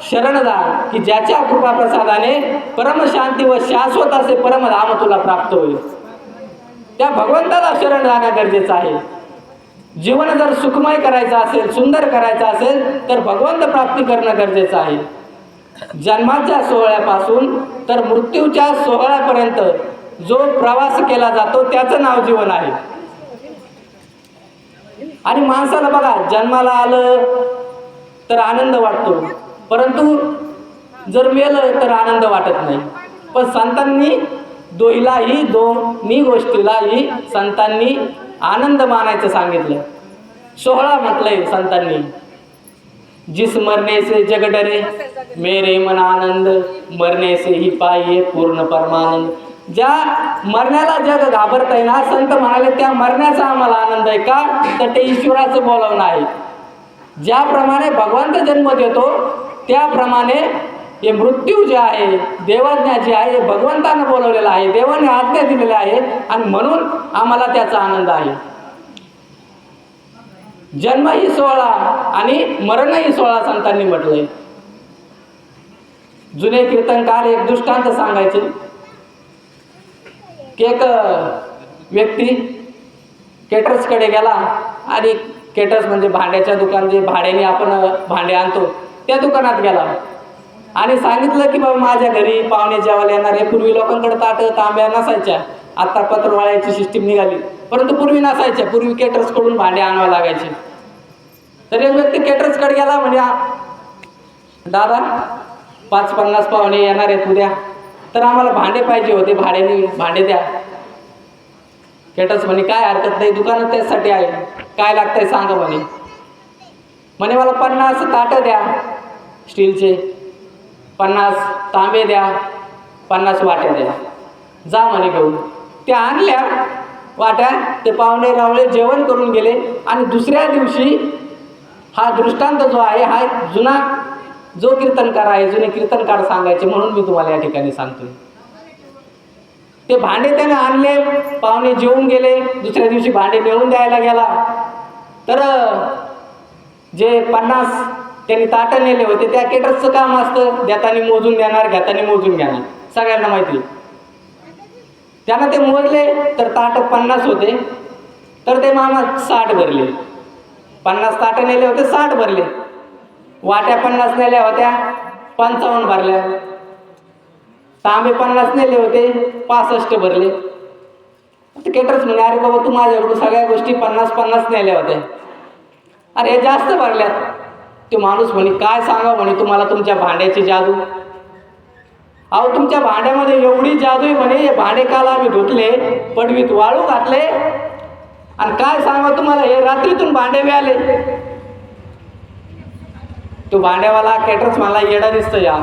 शरण जा की ज्याच्या कृपा प्रसादाने परमशांती व शाश्वत असे परमधाम तुला प्राप्त होईल. त्या भगवंताला शरण जाणं गरजेचं आहे. जीवन जर सुखमय करायचं असेल, सुंदर करायचं असेल तर भगवंत प्राप्ती करणं गरजेचं आहे. जन्माच्या सोहळ्यापासून तर मृत्यूच्या सोहळ्यापर्यंत जो प्रवास केला जातो त्याचं नाव जीवन आहे. आणि माणसाला बघा जन्माला आलं तर आनंद वाटतो, परंतु जर मेलं तर आनंद वाटत नाही. पण संतांनी दोन्ही गोष्टीलाही संतांनी आनंद मानायचं सांगितलं. सोहळा म्हटलंय संतांनी. जिस मरने से जग डरे मेरे मन आनंद मरने से ही पाहिये पूर्ण परमानंद. ज्या मरण्याला जग घाबरतंय ना, संत म्हणाले त्या मरण्याचा आम्हाला आनंद आहे. का तर ते ईश्वराचं बोलावणं आहे. ज्याप्रमाणे भगवंत जन्म देतो त्याप्रमाणे हे मृत्यू जे आहे, देवाज्ञा जे आहे, हे भगवंतानं बोलवलेलं आहे, देवाने आज्ञा दिलेल्या आहे आणि म्हणून आम्हाला त्याचा आनंद आहे. जन्मही सोहळा आणि मरणही सोहळा संतांनी म्हटलंय. जुने कीर्तनकार एक दृष्टांत सांगायचे की एक व्यक्ती केटर्सकडे गेला आणि केटर्स म्हणजे भांड्याच्या दुकान, जे भाड्याने आपण भांडे आणतो त्या दुकानात गेला आणि सांगितलं की बाबा माझ्या घरी पाहुणे जेवायला येणार आहे. पूर्वी लोकांकडे ताट तांब्या नसायच्या, आत्ता पत्रवाळ्याची सिस्टीम निघाली, परंतु पूर्वी नसायच्या. पूर्वी केटर्सकडून भांडे आणावे लागायचे. तर एक व्यक्ती केटर्सकडे गेला म्हणजे दादा 50 पाहुणे येणार आहेत उद्या, तर आम्हाला भांडे पाहिजे होते, भाड्याने भांडे द्या. केटर्स म्हणे काय हरकत नाही, दुकानात त्यासाठी आहे, काय लागतंय सांगा म्हणे. म्हणे मला 50 ताटं द्या स्टीलचे, 50 तांबे द्या, 50 वाट्या द्या, जा म्हणे घेऊन. त्या आणल्या वाट्या. ते पाहुणे रावळे जेवण करून गेले आणि दुसऱ्या दिवशी हा दृष्टांत जो आहे हा जुना जो कीर्तनकार आहे, जुने कीर्तनकार सांगायचे म्हणून मी तुम्हाला या ठिकाणी सांगतोय. ते भांडे त्याने आणले, पाहुणे जेवून गेले, दुसऱ्या दिवशी भांडे नेऊन द्यायला गेला तर जे 50 त्यांनी ताटं नेले होते त्या केटर्सचं काम असतं, देताना मोजून देणार, घेताना मोजून घेणार, सगळ्यांना माहिती. त्यानं ते मोजले तर ताटं 50 होते, तर ते मामा 60 भरले. 50 ताटं नेले होते, 60 भरले. वाट्या 50 नेल्या होत्या, 55 भरल्या. तांबे 50 नेले होते, 65 भरले. ते केटर्स म्हणे अरे बाबा तू माझ्याकडून सगळ्या गोष्टी 50 नेल्या होत्या, अरे हे जास्त भरल्यात. ते माणूस म्हणे काय सांगा म्हणे तुम्हाला तुमच्या भांड्याची जादू. अहो तुमच्या भांड्यामध्ये एवढी जादू आहे म्हणे, हे भांडे काल आम्ही धुतले, पडवीत वाळू घातले आणि काय सांगा तुम्हाला हे रात्रीतून भांडे मिळाले. तो भांड्यावाला केटर्स मला येडा दिसतो या,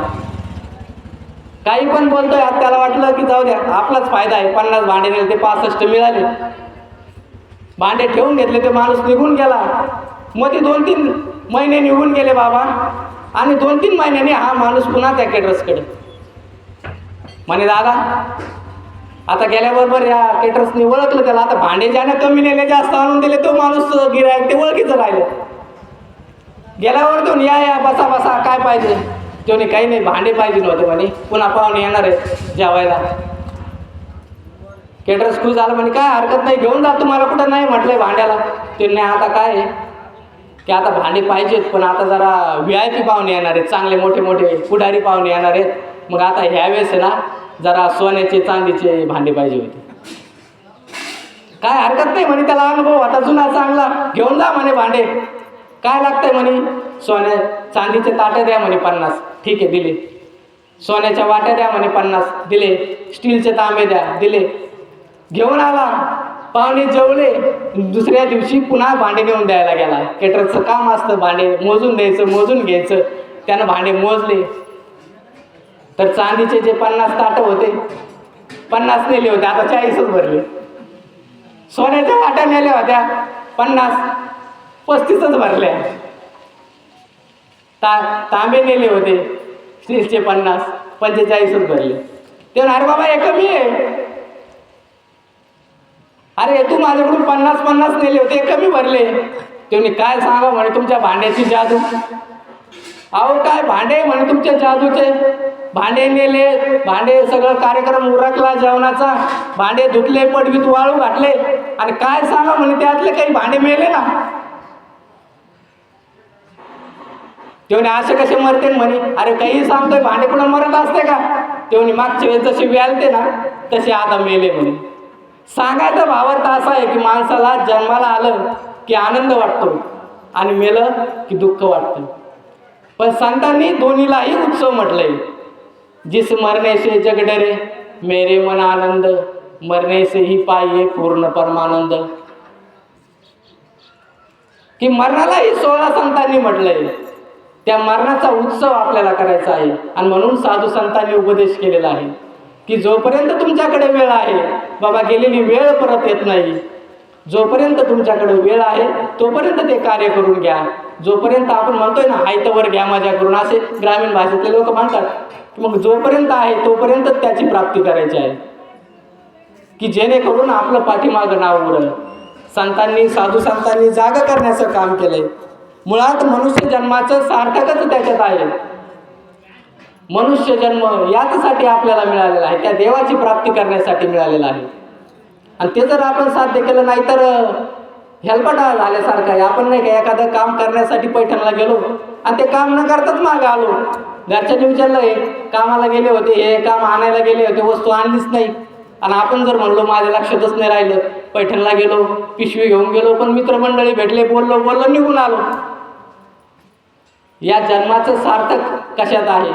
काही पण बोलतोय. त्याला वाटलं की जाऊ द्या आपलाच फायदा आहे, 50 भांडे नेले ते 65 मिळाले. भांडे ठेवून घेतले, ते माणूस निघून गेला. मध्ये 2-3 महिने निघून गेले बाबा आणि 2-3 महिन्याने हा माणूस पुन्हा त्या केटर्सकडे म्हणे दादा आता गेल्याबरोबर या केटर्सने ओळखलं त्याला. आता भांडे ज्याने कमी नेले जास्त आणून दिले तो माणूस गिरायक ते ओळखीचं राहिलं. गेल्यावर तो या बसा बसा काय पाहिजे, त्याने काही नाही भांडे पाहिजे नव्हते म्हणे, पुन्हा पाहुणे येणार आहे जेवायला. केटरर्स खुश झालं म्हणे काय हरकत नाही, घेऊन जा तुम्हाला, कुठं नाही म्हटलंय भांड्याला. ते नाही आता काय आहे की आता भांडे पाहिजेत, पण आता जरा VIP पाहुणे येणार आहेत, चांगले मोठे मोठे पुढारी पाहुणे येणार आहेत, मग आता ह्यावेळेस ना जरा सोन्याचे चांदीचे भांडे पाहिजे होते. काय हरकत नाही म्हणे, त्याला अनुभव आता जुना चांगला, घेऊन जा म्हणे भांडे. काय लागतंय म्हणे, सोन्या चांदीचे ताटं द्या म्हणे 50. ठीक आहे, दिले. सोन्याच्या वाट्या द्या म्हणे 50, दिले. स्टीलचे तांबे द्या, दिले. घेऊन आला, पाहुणे जेवले. दुसऱ्या दिवशी पुन्हा भांडे नेऊन द्यायला गेला. केटरचं काम असतं भांडे मोजून द्यायचं, मोजून घ्यायचं. त्यानं भांडे मोजले तर चांदीचे जे 50 ताटं होते 50 नेले होते, आता 40च भरले. सोन्याच्या वाट्या नेल्या होत्या 50, 35च भरल्या. तांबे नेले होते स्टीलचे 50, 45च भरले. ते अरे बाबा हे कमी आहे. अरे तू माझ्याकडून 50 नेले होते, कमी भरले. तुम्ही काय सांगा म्हणे तुमच्या भांड्याची जादू. अहो काय भांडे म्हणे तुमच्या जादूचे. भांडे नेले, भांडे सगळं कार्यक्रम उरकला जेवणाचा, भांडे धुतले, पडवीत वाळू घातले, आणि काय सांगा म्हणे त्यातले काही भांडे मेले ना. तेवढे असे कसे मरते म्हणे. अरे काही सांगतोय, भांडे कुणा मरत असते का. तेवढे मागच्या वेळेस जसे व्यालते ना तसे आता मेले म्हणे. सांगायचा भावार्थ असा आहे की माणसाला जन्माला आलं की आनंद वाटतो आणि मेलं की दुःख वाटतं. पण संतांनी दोन्हीलाही उत्सव म्हटलंय. जिस मरने से जग डरे मेरे मन आनंद, मरने से ही पाहिये पूर्ण परमानंद. की मरणालाही 16 संतांनी म्हटलंय. त्या मरणाचा उत्सव आपल्याला करायचा आहे. आणि म्हणून साधू संतांनी उपदेश केलेला आहे की जोपर्यंत तुमच्याकडे वेळ आहे बाबा, गेलेली वेळ परत येत नाही. जोपर्यंत तुमच्याकडे वेळ आहे तोपर्यंत ते कार्य करून घ्या. जोपर्यंत आपण म्हणतोय ना हायतवर घ्या मजा करून, असे ग्रामीण भाषेतले लोक म्हणतात. मग जोपर्यंत आहे तोपर्यंत त्याची प्राप्ती करायची आहे की जेणेकरून आपलं पाठीमागं नाव उरल. संतांनी, साधू संतांनी जागा करण्याचं काम केलंय. मुळात मनुष्य जन्माचं सार्थकच त्याच्यात आहे. मनुष्य जन्म याचसाठी आपल्याला मिळालेला आहे, त्या देवाची प्राप्ती करण्यासाठी मिळालेला आहे. आणि ते जर आपण साध्य केलं नाही तर हेलपाटा झाल्यासारखं आहे. आपण नाही का एखादं काम करण्यासाठी पैठणला गेलो आणि ते काम न करताच मागं आलो. घरच्यांनी विचारलं हे कामाला गेले होते, हे काम आणायला गेले होते, वस्तू आणलीच नाही. आणि आपण जर म्हणलो माझ्या लक्षातच नाही राहिलं, पैठणला गेलो, पिशवी घेऊन गेलो, पण मित्रमंडळी भेटले, बोललो निघून आलो. या जन्माचं सार्थक कशात आहे,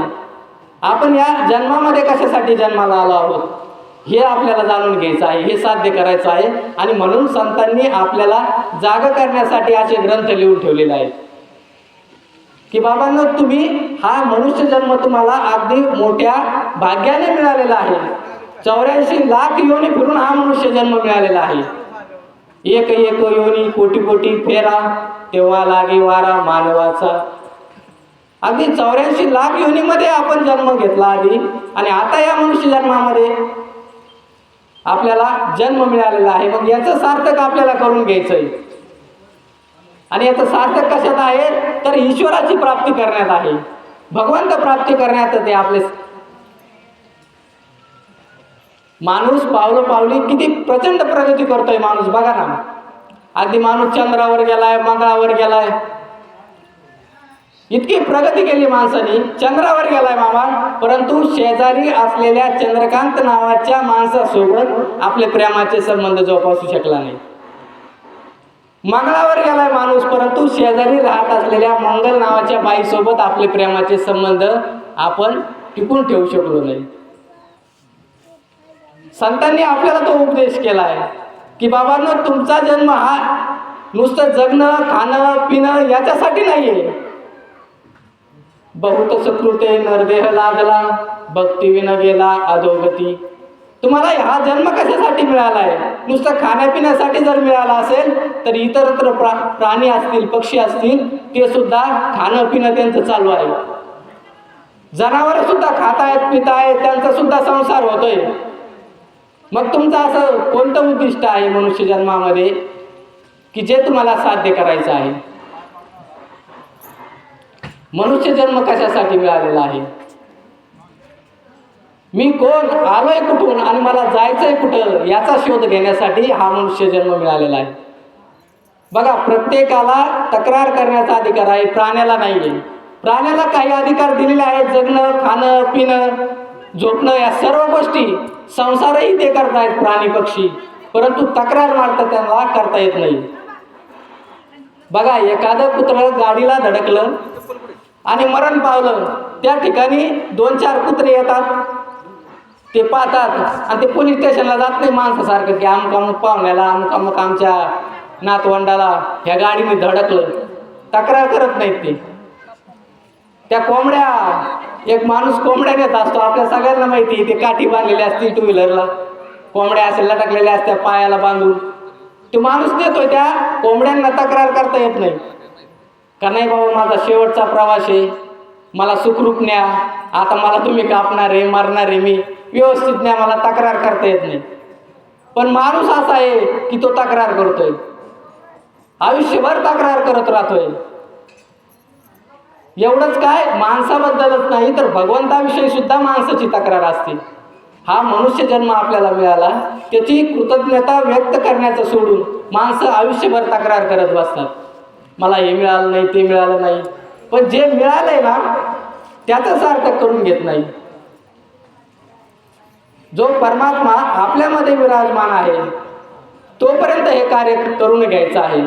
आपण या जन्मामध्ये कशासाठी जन्माला आलो आहोत हे आपल्याला जाणून घ्यायचं आहे, हे साध्य करायचं आहे. आणि म्हणून संतांनी आपल्याला जागा करण्यासाठी असे ग्रंथ लिहून ठेवलेले आहेत की बाबांनो, तुम्ही हा मनुष्य जन्म तुम्हाला अगदी मोठ्या भाग्याने मिळालेला आहे. 84 लाख योनी फिरून हा मनुष्य जन्म मिळालेला आहे. एक एक योनी कोटी कोटी फेरा तेव्हा लागे वारा मानवाचा. अगदी 84 लाख योनीमध्ये आपण जन्म घेतला आधी, आणि आता या मनुष्य जन्मामध्ये आपल्याला जन्म मिळालेला आहे. मग याचं सार्थक आपल्याला करून घ्यायचंय. आणि याचं सार्थक कशात आहे तर ईश्वराची प्राप्ती करण्यात आहे, भगवंत प्राप्ती करण्यात. ते आपले माणूस पावली किती प्रचंड प्रगती करतोय माणूस. बघा ना, अगदी माणूस चंद्रावर गेलाय, मंगळावर गेलाय, इतकी प्रगती केली माणसाने. चंद्रावर गेलाय मामा, परंतु शेजारी असलेल्या चंद्रकांत नावाच्या माणसासोबत आपले प्रेमाचे संबंध जोपासू शकला नाही. मंगळावर गेलाय माणूस, परंतु शेजारी राहत असलेल्या मंगल नावाच्या बाईसोबत आपले प्रेमाचे संबंध आपण टिकून ठेवू शकलो नाही. संतांनी आपल्याला तो उपदेश केलाय की बाबांनो, तुमचा जन्म हा नुसतं जगणं, खाणं, पिणं याच्यासाठी नाहीये. बहुत सकृते नरदेह लागला, भक्ती विन गेला अधोगती. तुम्हाला हा जन्म कशासाठी मिळाला आहे? नुसतं खाण्यापिण्यासाठी जर मिळाला असेल तर इतरत्र प्राणी असतील, पक्षी असतील, ते सुद्धा खाणं पिणं त्यांचं चालू आहे. जनावर सुद्धा खातायत, पितायत, त्यांचा सुद्धा संसार होतोय. मग तुमचं असं कोणतं उद्दिष्ट आहे मनुष्य जन्मामध्ये की जे तुम्हाला साध्य करायचं आहे? मनुष्य जन्म कशासाठी मिळालेला आहे? मी कोण, आलोय कुठून आणि मला जायचंय कुठं याचा शोध घेण्यासाठी हा मनुष्य जन्म मिळालेला आहे. बघा, प्रत्येकाला तक्रार करण्याचा अधिकार आहे, प्राण्याला नाही आहे. प्राण्याला काही अधिकार दिलेले आहेत, जगणं, खाणं, पिणं, झोपणं या सर्व गोष्टी संसारही ते करतायत प्राणी पक्षी, परंतु तक्रार मात्र त्यांना करता येत नाही. बघा, एखादं कुत्रं गाडीला धडकलं आणि मरण पावलं, त्या ठिकाणी 2-4 कुत्रे येतात, ते पाहतात आणि ते पोलीस स्टेशनला जात नाही माणसासारखं की अमुक पाहुण्याला, अमुक आमच्या नातवंडाला ह्या गाडीने धडकलं, तक्रार करत नाहीत ते. त्या कोंबड्या, एक माणूस कोंबड्या नेत असतो, आपल्या सगळ्यांना माहिती, ते काठी बांधलेली असते 2 व्हीलरला, कोंबड्या असे लटकलेल्या असत्या पायाला बांधून, तो माणूस नेतोय. त्या कोंबड्यांना तक्रार करता येत नाही का, नाही बाबा माझा शेवटचा प्रवास आहे, मला सुखरूप न्या, आता मला तुम्ही कापणार आहे, मारणार आहे, मी व्यवस्थित न्या, मला तक्रार करता येत नाही. पण माणूस असा आहे की तो तक्रार करतोय, आयुष्यभर तक्रार करत राहतोय. एवढंच काय, माणसाबद्दलच नाही तर भगवंताविषयी सुद्धा माणसाची तक्रार असते. हा मनुष्य जन्म आपल्याला मिळाला, त्याची कृतज्ञता व्यक्त करण्याचं सोडून माणसं आयुष्यभर तक्रार करत बसतात, मला हे मिळालं नाही, ते मिळालं नाही. पण जे मिळालंय ना त्याचा सार्थक करून घेत नाही. जो परमात्मा आपल्यामध्ये विराजमान आहे तोपर्यंत हे कार्य करून घ्यायचं आहे.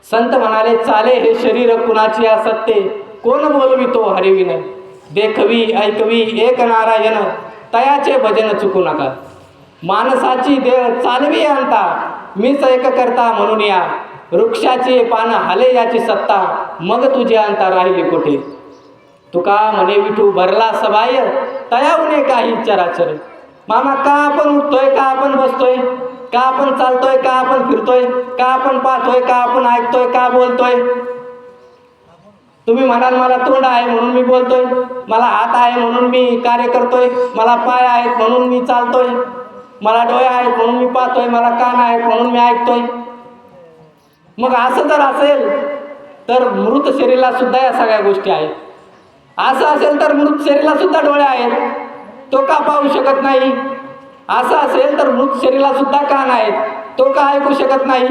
संत म्हणाले, चाले हे शरीर कुणाची असत्ते, कोण बोलवितो हरिविन, देखवी ऐकवी एक नारायण, तयाचे भजन चुकू नका. माणसाची देह चालवी आणता, मीच एक करता म्हणून या, वृक्षाची पानं हाले याची सत्ता, मग तुझी अंता राहिली कुठे. तुका म्हणे विठू भरला सबाय, तयावने काही चराचर. मामा, का आपण उठतोय, का आपण बसतोय, का आपण चालतोय, का आपण फिरतोय, का आपण पाहतोय, का आपण ऐकतोय, का बोलतोय. तुम्ही म्हणाल मला तोंड आहे म्हणून मी बोलतोय, मला हात आहे म्हणून मी कार्य करतोय, मला पाय आहेत म्हणून मी चालतोय, मला डोळे आहेत म्हणून मी पाहतोय, मला कान आहेत म्हणून मी ऐकतोय. मग असं जर असेल तर मृत शरीराला सुद्धा या सगळ्या गोष्टी आहेत. असं असेल तर मृत शरीराला सुद्धा डोळे आहेत, तो का पाहू शकत नाही. असं असेल तर मृत शरीराला सुद्धा कान आहेत, तो का ऐकू शकत नाही.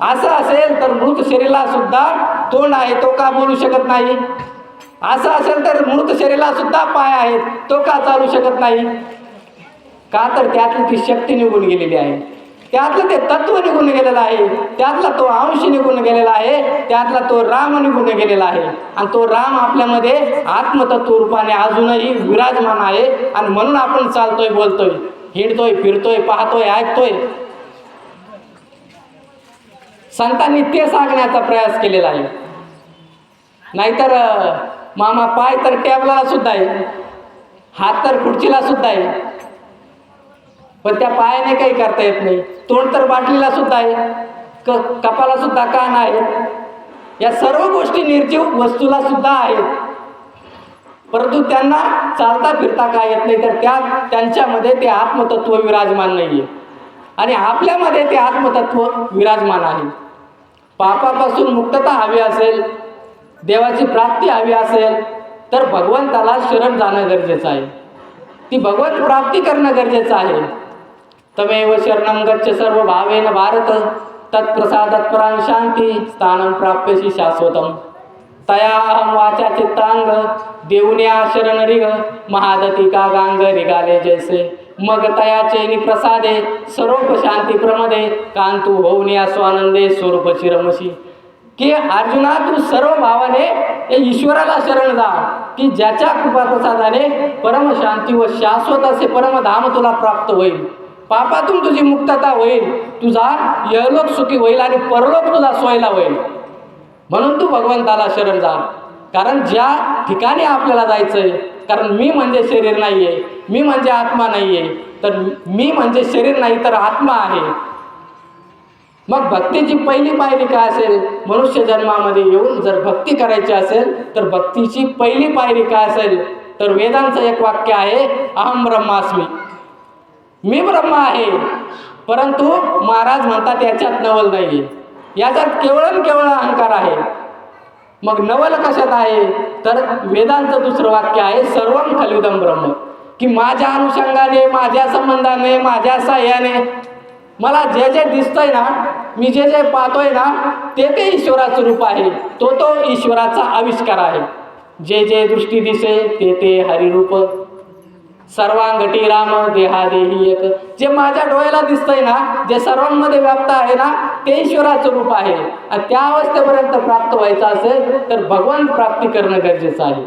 असं असेल तर मृत शरीराला सुद्धा तोंड आहे, तो का बोलू शकत नाही. असं असेल तर मृत शरीराला सुद्धा पाय आहेत, तो का चालू शकत नाही. का तर त्यातली ती शक्ती निघून गेलेली आहे, त्यातलं ते तत्व निघून गेलेलं आहे, त्यातला तो अंश निघून गेलेला आहे, त्यातला तो राम निघून गेलेला आहे. आणि तो राम आपल्यामध्ये आत्मतत्व रूपाने अजूनही विराजमान आहे. आणि म्हणून आपण चालतोय, बोलतोय, हिंडतोय, फिरतोय, पाहतोय, ऐकतोय. संतांनी ते सांगण्याचा प्रयास केलेला आहे. नाहीतर मामा, पाय तर टेबलाला सुद्धा आहे, हात तर खुर्चीला सुद्धा आहे, पण त्या पायाने काही करता येत नाही. तोंड तर बाटलीला सुद्धा आहे, कपाला सुद्धा कान आहे. या सर्व गोष्टी निर्जीव वस्तूला सुद्धा आहेत, परंतु त्यांना चालता फिरता काय येत नाही. तर त्यांच्यामध्ये ते आत्मतत्व विराजमान नाही आहे आणि आपल्यामध्ये ते आत्मतत्व विराजमान आहे. पापापासून मुक्तता हवी असेल, देवाची प्राप्ती हवी असेल तर भगवंताला शरण जाणं गरजेचं आहे, ती भगवत प्राप्ती करणं गरजेचं आहे. तमेव शरणं गच्छ सर्व भावेन भारत, तत्प्रसादात परां शांती स्थानं प्राप्यसी शाश्वतम. तया अहम वाचा चित्तांग, देऊन्या शरण रिग, महादती का गांग रिगाले जैसे. मग तयाचे प्रसादे स्वरूप शांती प्रमदे, कांतू होऊन या स्वानंदे स्वरूप शिरमशी. की अर्जुना, तू सर्व भावाने ईश्वराला शरण जा, की ज्याच्या कृपा प्रसादाने परम शांती व शाश्वत असे परमधाम तुला प्राप्त होईल. पापातून तुझी मुक्तता होईल, तुझा यलोक सुखी होईल आणि परलोक तुझा सोयला होईल. म्हणून तू भगवंताला शरण जा. कारण ज्या ठिकाणी आपल्याला जायचंय, कारण मी म्हणजे शरीर नाही आहे, मी म्हणजे आत्मा नाही आहे, तर मी म्हणजे शरीर नाही तर आत्मा आहे. मग भक्तीची पहिली पायरी काय असेल, मनुष्य जन्मामध्ये येऊन जर भक्ती करायची असेल तर भक्तीची पहिली पायरी काय असेल, तर वेदांचं एक वाक्य आहे, अहम ब्रह्मास्मी, मी ब्रह्म आहे. परंतु महाराज म्हणतात याच्यात नवल नाही आहे, याच्यात केवळ अहंकार आहे. मग नवल कशात आहे तर वेदांचं दुसरं वाक्य आहे सर्वं खल्विदं ब्रह्म, की माझ्या अनुषंगाने, माझ्या संबंधाने, माझ्या साह्याने मला जे जे दिसतंय ना, मी जे जे पाहतोय ना, ते ईश्वराचं रूप आहे, तो ईश्वराचा आविष्कार आहे. जे जे दृष्टी दिसे ते हरिरूप, सर्वांगटी राम देहादेही एक. जे माझ्या डोळ्याला दिसतंय ना, जे सर्वांमध्ये व्याप्त आहे ना, ते ईश्वराचं रूप आहे. आणि त्या अवस्थेपर्यंत प्राप्त व्हायचं असेल तर भगवंत प्राप्ती करणं गरजेचं आहे.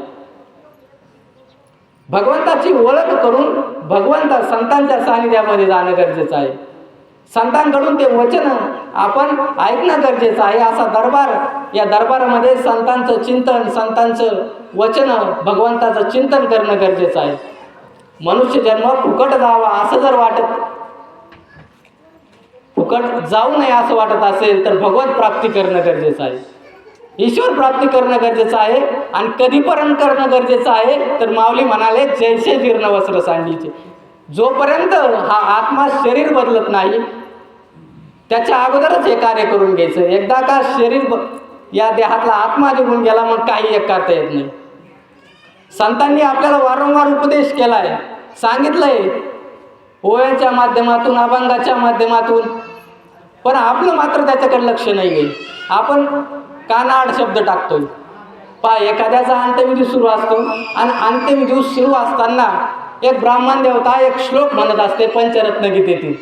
भगवंताची ओळख करून भगवंत संतांच्या सानिध्यामध्ये जाणं गरजेचं आहे. संतांकडून ते वचन आपण ऐकणं गरजेचं आहे. असा दरबार, या दरबारामध्ये संतांचं चिंतन, संतांचं वचन, भगवंताचं चिंतन करणं गरजेचं आहे. मनुष्य जन्म फुकट जावा असं जर फुकट जाऊ नये असं वाटत असेल तर भगवत प्राप्ती करणं गरजेचं आहे. ईश्वर प्राप्ती करणं गरजेचं आहे. आणि कधीपर्यंत करणं गरजेचं आहे तर माऊली म्हणाले जैसे जीर्ण वस्त्र सांडीचे. जोपर्यंत हा आत्मा शरीर बदलत नाही त्याच्या अगोदरच हे कार्य करून घ्यायचं. एकदा का शरीर या देहातला आत्मा निघून गेला मग काही एक करता येत नाही. संतांनी आपल्याला वारंवार उपदेश केलाय, सांगितलंय ओव्याच्या माध्यमातून, अभंगाच्या माध्यमातून, पण आपलं मात्र त्याच्याकडे लक्ष नाही आहे. आपण कानाआड शब्द टाकतोय. एखाद्याचा अंत्यविधी सुरू असतो आणि अंत्यविधी सुरू असताना एक ब्राह्मण देवता एक श्लोक म्हणत असते पंचरत्न गीतेतील,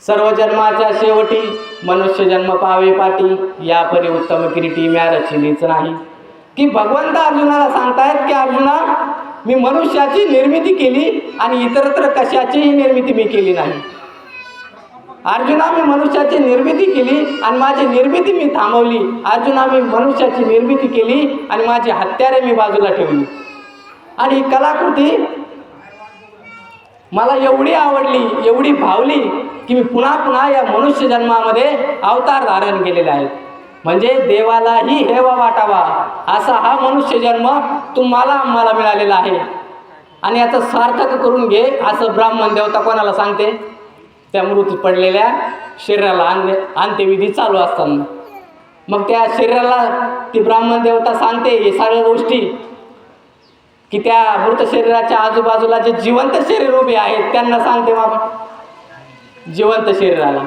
सर्व जन्माच्या शेवटी मनुष्य जन्म पावे पाटी, या परी उत्तम किरीटी म्या रचिलीच नाही. की भगवंत अर्जुनाला सांगतायत की अर्जुना, मी मनुष्याची निर्मिती केली आणि इतरत्र कशाचीही निर्मिती मी केली नाही. अर्जुना, मी मनुष्याची निर्मिती केली आणि माझी निर्मिती मी थांबवली. अर्जुना, मी मनुष्याची निर्मिती केली आणि माझी हत्यारे मी बाजूला ठेवली. आणि ही कलाकृती मला एवढी आवडली, एवढी भावली की मी पुन्हा पुन्हा या मनुष्य जन्मामध्ये अवतार धारण केलेले आहेत. म्हणजे देवालाही हेवा वाटावा असा हा मनुष्य जन्म तुम्हाला आम्हाला मिळालेला आहे. आणि याचं सार्थक करून घे असं ब्राह्मण देवता कोणाला सांगते? त्या मृत पडलेल्या शरीराला अंत्यविधी चालू असताना. मग त्या शरीराला ती ब्राह्मण देवता सांगते हे सगळ्या गोष्टी, की त्या मृत शरीराच्या आजूबाजूला जे जिवंत शरीर उभे आहेत त्यांना सांगते बाबा, जिवंत शरीराला.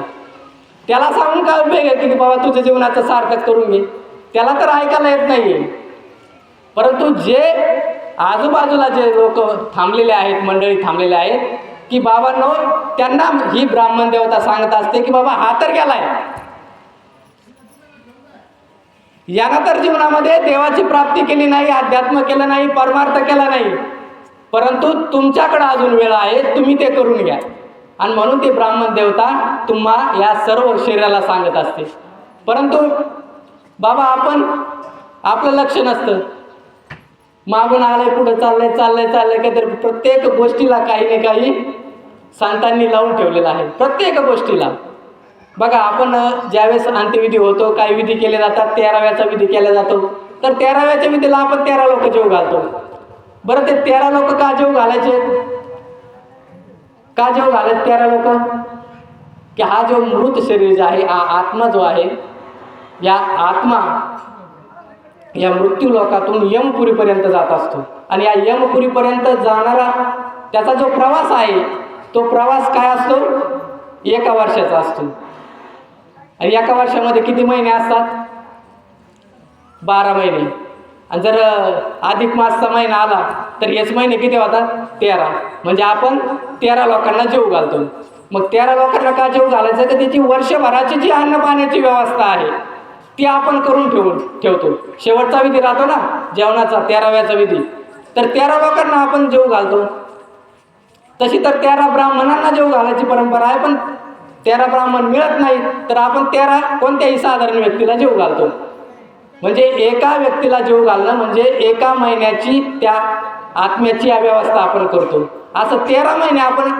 त्याला सांगून काय उपयोग आहे की बाबा तुझ्या जीवनाचं सार्थक करून घे? त्याला तर ऐकायला येत नाही. परंतु जे आजूबाजूला जे लोक थांबलेले आहेत, मंडळी थांबलेले आहेत, की बाबांनो, त्यांना ही ब्राह्मण देवता सांगत असते की बाबा हा तर गेलाय, यानं तर जीवनामध्ये देवाची प्राप्ती केली नाही, अध्यात्म केलं नाही, परमार्थ केला नाही, परंतु तुमच्याकडे अजून वेळ आहे, तुम्ही ते करून घ्या. आणि म्हणून ती ब्राह्मण देवता तुम्हा या सर्व शरीराला सांगत असते. परंतु बाबा आपण आपलं लक्ष नसतं, मागून आलंय, पुढे चाललंय काहीतरी. प्रत्येक गोष्टीला काही ना काही संतांनी लावून ठेवलेलं आहे, प्रत्येक गोष्टीला. बघा, आपण ज्यावेळेस अंत्यविधी होतो, काही विधी केले जातात, 13व्याचा विधी केला जातो. तर 13व्याच्या विधीला आपण 13 लोक जेव घालतो. बरं, ते 13 लोक का जेव घालायचे? का जेव घालायचे 13 लोक? की हा जो मृत शरीर जे आहे, हा आत्मा जो आहे, या आत्मा या मृत्यू लोकातून यमपुरीपर्यंत जात असतो. आणि या यमपुरीपर्यंत जाणारा त्याचा जो प्रवास आहे, तो प्रवास काय असतो? 1 वर्षाचा असतो. आणि 1 वर्षामध्ये किती महिने असतात? 12 महिने. आणि जर अधिक मासचा महिना आला तर हेच महिने किती होतात? 13. म्हणजे आपण 13 लोकांना जेव घालतो. मग 13 लोकांना का जेव घालायचं? तर त्याची वर्षभराची जी अन्न पाण्याची व्यवस्था आहे ती आपण करून ठेवतो. शेवटचा विधी राहतो ना जेवणाचा, 13व्याचा विधी, तर 13 लोकांना आपण जेव घालतो. तशी तर 13 ब्राह्मणांना जेव घालायची परंपरा आहे, पण 13 ब्राह्मण मिळत नाही तर आपण 13 कोणत्याही साधारण व्यक्तीला जेव घालतो. म्हणजे एका व्यक्तीला जेव घालणं म्हणजे 1 महिन्याची त्या आत्म्याची व्यवस्था आपण करतो. असं 13 महिने आपण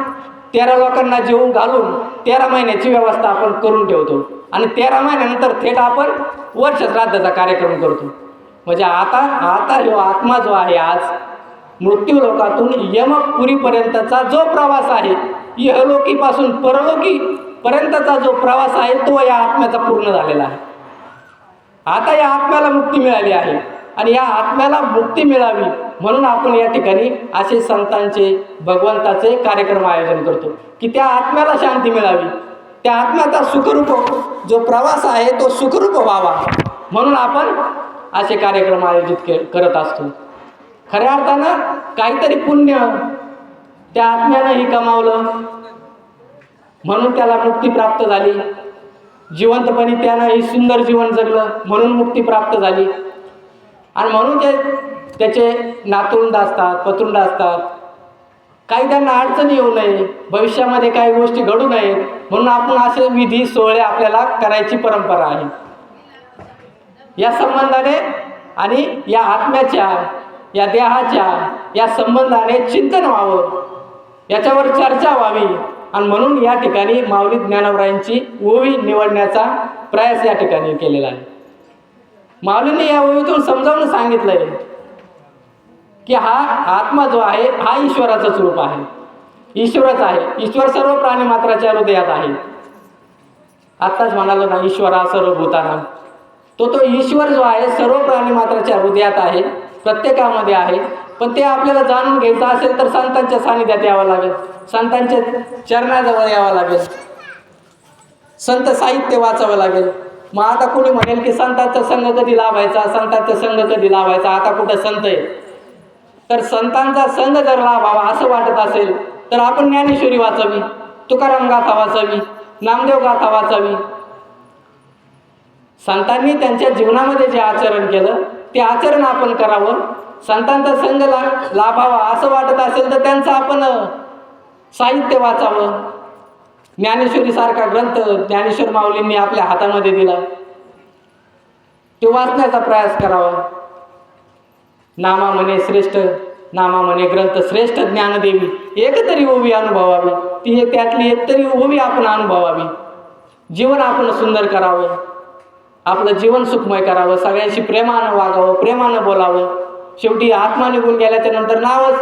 13 लोकांना जेव घालून 13 महिन्याची व्यवस्था आपण करून ठेवतो. आणि 13 महिन्यानंतर थेट आपण वर्ष श्राद्धाचा कार्यक्रम करतो. म्हणजे आता हा आत्मा जो आहे आज मृत्यू लोकातून यमपुरीपर्यंतचा जो प्रवास आहे, इहलोकीपासून परलोकी पर्यंतचा जो प्रवास आहे, तो या आत्म्याचा पूर्ण झालेला आहे. आता या आत्म्याला मुक्ती मिळाली आहे आणि या आत्म्याला मुक्ती मिळावी म्हणून आपण या ठिकाणी असे संतांचे भगवंताचे कार्यक्रम आयोजन करतो की त्या आत्म्याला शांती मिळावी, त्या आत्म्याचा सुखरूप जो प्रवास आहे तो सुखरूप व्हावा म्हणून आपण असे कार्यक्रम आयोजित करत असतो. खऱ्या अर्थानं काहीतरी पुण्य त्या आत्म्यानंही कमावलं म्हणून त्याला मुक्ती प्राप्त झाली, जिवंतपणी त्यानं सुंदर जीवन जगलं म्हणून मुक्ती प्राप्त झाली. आणि म्हणून त्याचे नातवंड असतात, पतवंड असतात, काही त्यांना अडचणी येऊ नये, भविष्यामध्ये काही गोष्टी घडू नयेत म्हणून आपण असे विधी सोहळे आपल्याला करायची परंपरा आहे. या संबंधाने आणि या आत्म्याच्या या देहाच्या या संबंधाने चिंतन व्हावं, याच्यावर चर्चा व्हावी आणि म्हणून या ठिकाणी माऊली ज्ञानोबरायांची ओवी निवडण्याचा प्रयास या ठिकाणी केलेला आहे. माऊलींनी या ओवीतून समजावून सांगितलंय की हा आत्मा जो आहे हा ईश्वराचं स्वरूप आहे, ईश्वरच आहे. ईश्वर सर्व प्राणी मात्राच्या हृदयात आहे. आत्ताच म्हणालो ना, ईश्वरा सर्वभूतानां, तो ईश्वर जो आहे सर्व प्राणी मात्राच्या हृदयात आहे, प्रत्येकामध्ये आहे. पण ते आपल्याला जाणून घ्यायचं असेल तर संतांच्या सानिध्यात यावं लागेल, संतांच्या चरणाजवळ यावं लागेल, संत साहित्य वाचावं लागेल. मग आता कोणी म्हणेल की संतांचा संघ कधी लाभायचा, संतांचा संघ कधी लाभायचा, आता कुठं संत आहे. तर संतांचा संघ जर लाभावा असं वाटत असेल तर आपण ज्ञानेश्वरी वाचावी, तुकाराम गाथा वाचावी, नामदेव गाथा वाचावी. संतांनी त्यांच्या जीवनामध्ये जे आचरण केलं ते आचरण आपण करावं. संतांचा संघ लाभावा असं वाटत असेल तर त्यांचं आपण साहित्य वाचावं. ज्ञानेश्वरीसारखा ग्रंथ ज्ञानेश्वर माऊलींनी आपल्या हातामध्ये दिला, तो वाचण्याचा प्रयास करावा. नामा म्हणे श्रेष्ठ, नामा म्हणे ग्रंथ श्रेष्ठ ज्ञानदेवी, एक तरी ओवी अनुभवावी, ती त्यातली एक तरी ओवी आपण अनुभवावी. जीवन आपण सुंदर करावं, आपलं जीवन सुखमय करावं, सगळ्यांशी प्रेमानं वागावं, प्रेमानं बोलावं. शेवटी आत्मा निघून गेल्याच्या नंतर नावच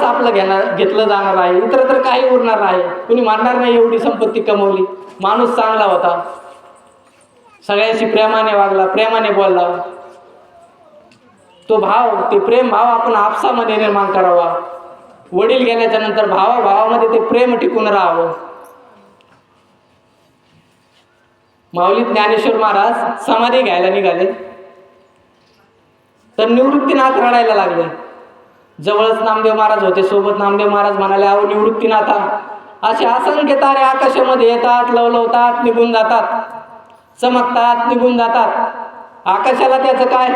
आपलं घेतलं जाणार आहे, इतर तर काही उरणार आहे. कुणी मानणार नाही एवढी संपत्ती कमवली, माणूस चांगला होता, सगळ्यांशी प्रेमाने वागला, प्रेमाने बोलला. तो भाव, ते प्रेम भाव आपण आपसामध्ये निर्माण करावा. वडील गेल्याच्या नंतर भावाभावामध्ये ते प्रेम टिकून राहावं. माऊली ज्ञानेश्वर महाराज समाधी घ्यायला निघाले तर निवृत्तीनाथ रडायला लागले. जवळच नामदेव महाराज होते, सोबत नामदेव महाराज म्हणाले, अहो निवृत्तीनाथा, असे असंख्य तारे आकाशामध्ये येतात, लवलवतात, निघून जातात, चमकतात, निघून जातात, आकाशाला त्याचं काय?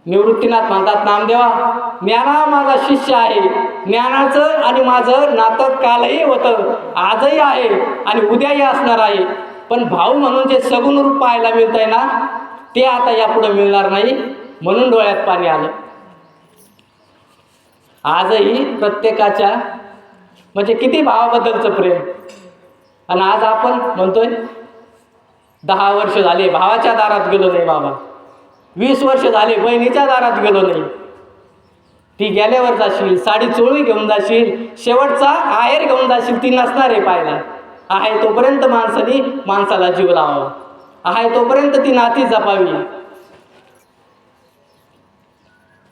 निवृत्तीनाथ म्हणतात, नामदेवा, ज्ञाना माझा शिष्य आहे, ज्ञानाचं आणि माझं नातं कालही होतं, आजही आहे आणि उद्याही असणार आहे. पण भाऊ म्हणून जे सगुण रूप पाहायला मिळतंय ना, ते आता यापुढे मिळणार नाही, म्हणून डोळ्यात पाणी आलं. आजही प्रत्येकाच्या म्हणजे किती भावाबद्दलचं प्रेम, आणि आज आपण म्हणतोय 10 वर्ष झाले भावाच्या दारात गेलो नाही बाबा, 20 वर्ष झाले बहिणीच्या दारात गेलो नाही. ती गेल्यावर जाशील, साडी चोळी घेऊन जाशील, शेवटचा आहेर घेऊन जाशील, ती नसणार आहे पाहायला. आहे तोपर्यंत माणसाने माणसाला जीव लावावा, आहे तोपर्यंत ती नाती जपावी.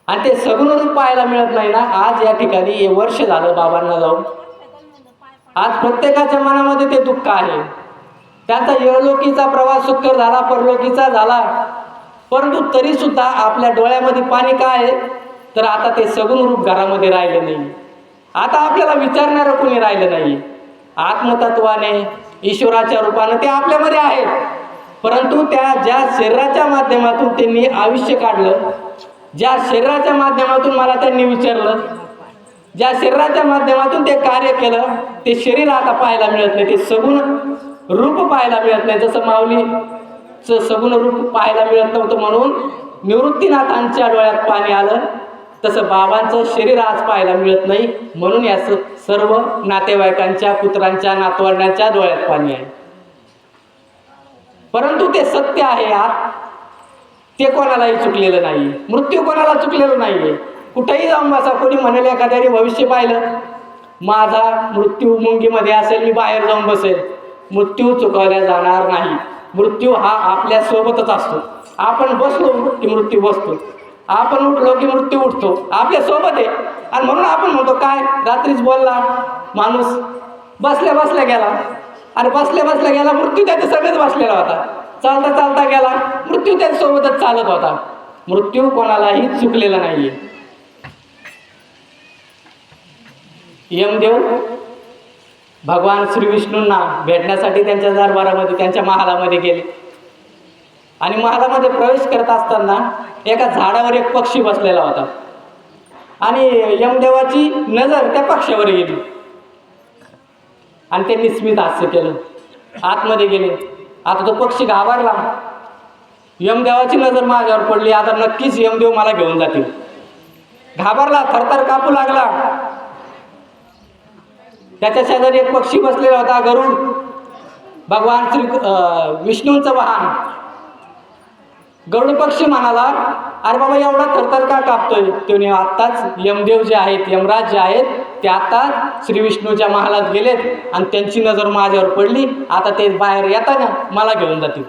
आणि ते सगुण रूप पाहायला मिळत नाही ना. आज या ठिकाणी हे वर्ष झालं बाबांना जाऊन, आज प्रत्येकाच्या मनामध्ये ते दुःख आहे. त्यांचा इहलोकीचा प्रवास सुखकर झाला, परलोकीचा झाला, परंतु तरी सुद्धा आपल्या डोळ्यामध्ये पाणी काय आहे, तर आता ते सगुण रूप घरामध्ये राहिलं नाही. आता आपल्याला विचारणारं कोणी राहिलं नाही. आत्मतत्वाने ईश्वराच्या रूपाने ते आपल्यामध्ये आहेत, परंतु त्या ज्या शरीराच्या माध्यमातून त्यांनी आयुष्य काढलं, ज्या शरीराच्या माध्यमातून मला त्यांनी विचारलं, ज्या शरीराच्या माध्यमातून ते कार्य केलं, ते शरीर आता पाहायला मिळत नाही, ते सगुण रूप पाहायला मिळत नाही. जसं माऊलीचं सगुण रूप पाहायला मिळत नव्हतं म्हणून निवृत्तीनाथांच्या डोळ्यात पाणी आलं, तसं बाबांचं शरीर आज पाहायला मिळत नाही म्हणून या सर्व नातेवाईकांच्या, पुत्रांच्या, नातवंडांच्या डोळ्यात पाणी आहे. परंतु ते सत्य आहे आत, ते कोणालाही चुकलेलं नाही. मृत्यू कोणाला चुकलेलं नाहीये. कुठेही जाऊन बसा, कोणी म्हणेल एखाद्याने भविष्य पाहिलं, माझा मृत्यू मुंगीमध्ये असेल, मी बाहेर जाऊन बसेल, मृत्यू चुकवला जाणार नाही. मृत्यू हा आपल्या सोबतच असतो. आपण बसलो की मृत्यू बसतो, आपण उठलो की मृत्यू उठतो, आपल्या सोबत आहे. आणि म्हणून आपण म्हणतो काय, रात्रीच बोलला माणूस, बसल्या बसल्या गेला. आणि बसल्या बसल्या गेला, मृत्यू त्याच्या सगळेच बसलेला होता. चालता चालता गेला, मृत्यू त्याच्यासोबतच चालत होता. मृत्यू कोणालाही चुकलेला नाहीये. यमदेव भगवान श्री विष्णूंना भेटण्यासाठी त्यांच्या दरबारामध्ये, त्यांच्या महालामध्ये गेले. आणि महालामध्ये प्रवेश करत असताना एका झाडावर एक पक्षी बसलेला होता. आणि यमदेवाची नजर त्या पक्षावर गेली आणि त्यांनी स्मित हास्य केलं. आतमध्ये गेले. आता तो पक्षी घाबरला. यमदेवाची नजर माझ्यावर पडली, आता नक्कीच यमदेव मला घेऊन जातील. घाबरला, थरथर कापू लागला. त्याच्या शेजारी एक पक्षी बसलेला होता, गरुड, भगवान श्री विष्णूंचं वाहन. गरुड पक्षी म्हणाला, अरे बाबा एवढा थरथर का कापतोय? त्याने आत्ताच यमदेव जे आहेत, यमराज जे आहेत, ते आता श्री विष्णूच्या महालात गेलेत आणि त्यांची नजर माझ्यावर पडली. आता ते बाहेर येताना मला घेऊन जातील.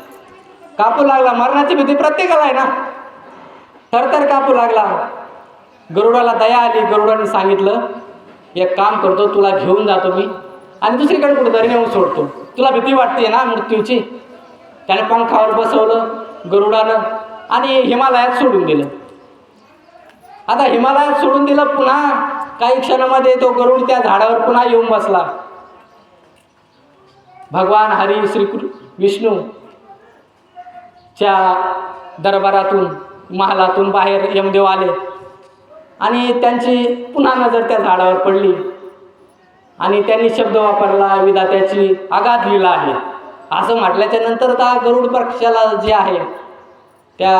कापू लागला. मरणाची भीती प्रत्येकाला आहे ना. थरथर कापू लागला. गरुडाला दया आली. गरुडाने सांगितलं, एक काम करतो, तुला घेऊन जातो मी आणि दुसरीकडे कुठेतरी नेऊन सोडतो. तुला भीती वाटते ना मृत्यूची. त्याने पंखावर बसवलं गरुडानं आणि हिमालयात सोडून दिलं. आता हिमालयात सोडून दिलं. पुन्हा काही क्षणामध्ये तो गरुड त्या झाडावर पुन्हा येऊन बसला. भगवान हरी श्री विष्णू च्या दरबारातून, महालातून बाहेर यमदेव आले आणि त्यांची पुन्हा नजर त्या झाडावर पडली. आणि त्यांनी शब्द वापरला, विधात्याची आघात लीला आहे असं म्हटल्याच्या नंतर त्या गरुड पक्षाला जे आहे, त्या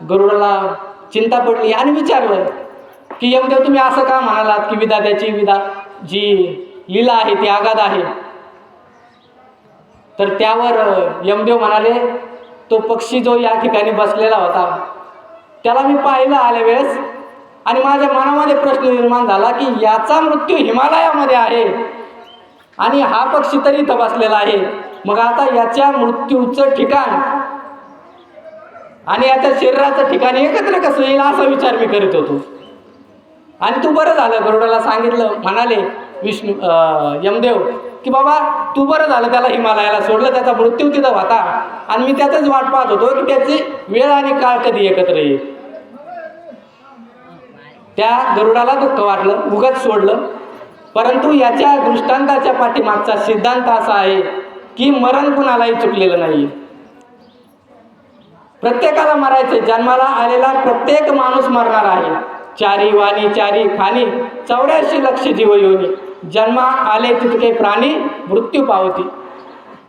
गरुडाला चिंता पडली आणि विचारलं की यमदेव तुम्ही असं का म्हणालात की विधात्याची जी लीला आहे ती आघात आहे? तर त्यावर यमदेव म्हणाले, तो पक्षी जो या ठिकाणी बसलेला होता त्याला मी पाहिलं आल्या वेळेस आणि माझ्या मनामध्ये प्रश्न निर्माण झाला की याचा मृत्यू हिमालयामध्ये आहे आणि हा पक्षी तरी इथं बसलेला आहे. मग आता याच्या मृत्यूचं ठिकाण आणि याच्या शरीराचं ठिकाण एकत्र कसं येईल असा विचार मी करीत होतो. आणि तू बरं झालं, गरुडाला सांगितलं. म्हणाले यमदेव की बाबा तू बरं झालं त्याला हिमालयाला सोडलं, त्याचा मृत्यू तिथं होता आणि मी त्याचंच वाट पाहत होतो की त्याची वेळ आणि काळ कधी एकत्र येईल. त्या गरुडाला दुःख वाटलं, उगाच सोडलं. परंतु याच्या दृष्टांताच्या पाठीमागचा सिद्धांत असा आहे की मरण कुणालाही चुकलेलं नाही. प्रत्येकाला मरायचे. जन्माला आलेला प्रत्येक माणूस मरणार आहे. चारी वाणी चारी खाणी 84 लक्ष जीव योनी. जन्मा आले तितके प्राणी मृत्यू पावती.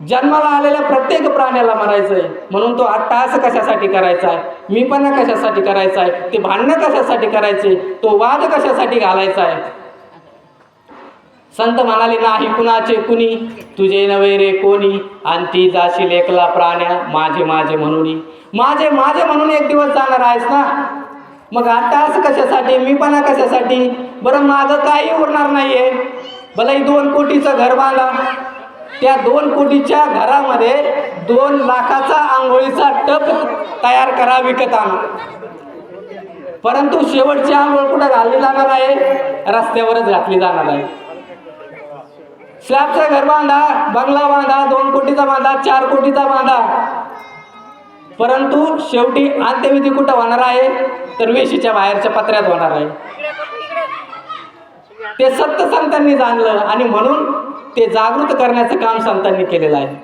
जन्माला आलेल्या प्रत्येक प्राण्याला मरायचं आहे. म्हणून तो अट्टहास कशासाठी करायचा आहे, मीपणा कशासाठी करायचा आहे, ते भांडणं कशासाठी करायचे, तो वाद कशासाठी घालायचा आहे. संत म्हणाले, नाही कुणाचे कुणी तुझे नवे रे कोणी, अंती जाशील एकला प्राण्या माझे माझे म्हणून. माझे माझे म्हणून एक दिवस जाणार आहेस ना, मग अट्टहास कशासाठी, मीपणा कशासाठी? बरं मागं काही उरणार नाहीये. भलाही 2 कोटीचं घर बांधा, त्या 2 कोटीच्या घरामध्ये 2 लाखाचा आंघोळीचा टप तयार करा, विकत आणा. परंतु शेवटची आंघोळ कुठं घातली जाणार आहे? रस्त्यावरच घातली जाणार आहे. स्लॅबचं घर बांधा, बंगला बांधा, 2 कोटीचा बांधा, 4 कोटीचा बांधा, परंतु शेवटी अंत्यविधी कुठं होणार आहे? तर वेशीच्या बाहेरच्या पत्र्यात होणार आहे. ते सत्य संतांनी जाणलं आणि म्हणून ते जागृत करण्याचं काम संतांनी केलेलं आहे.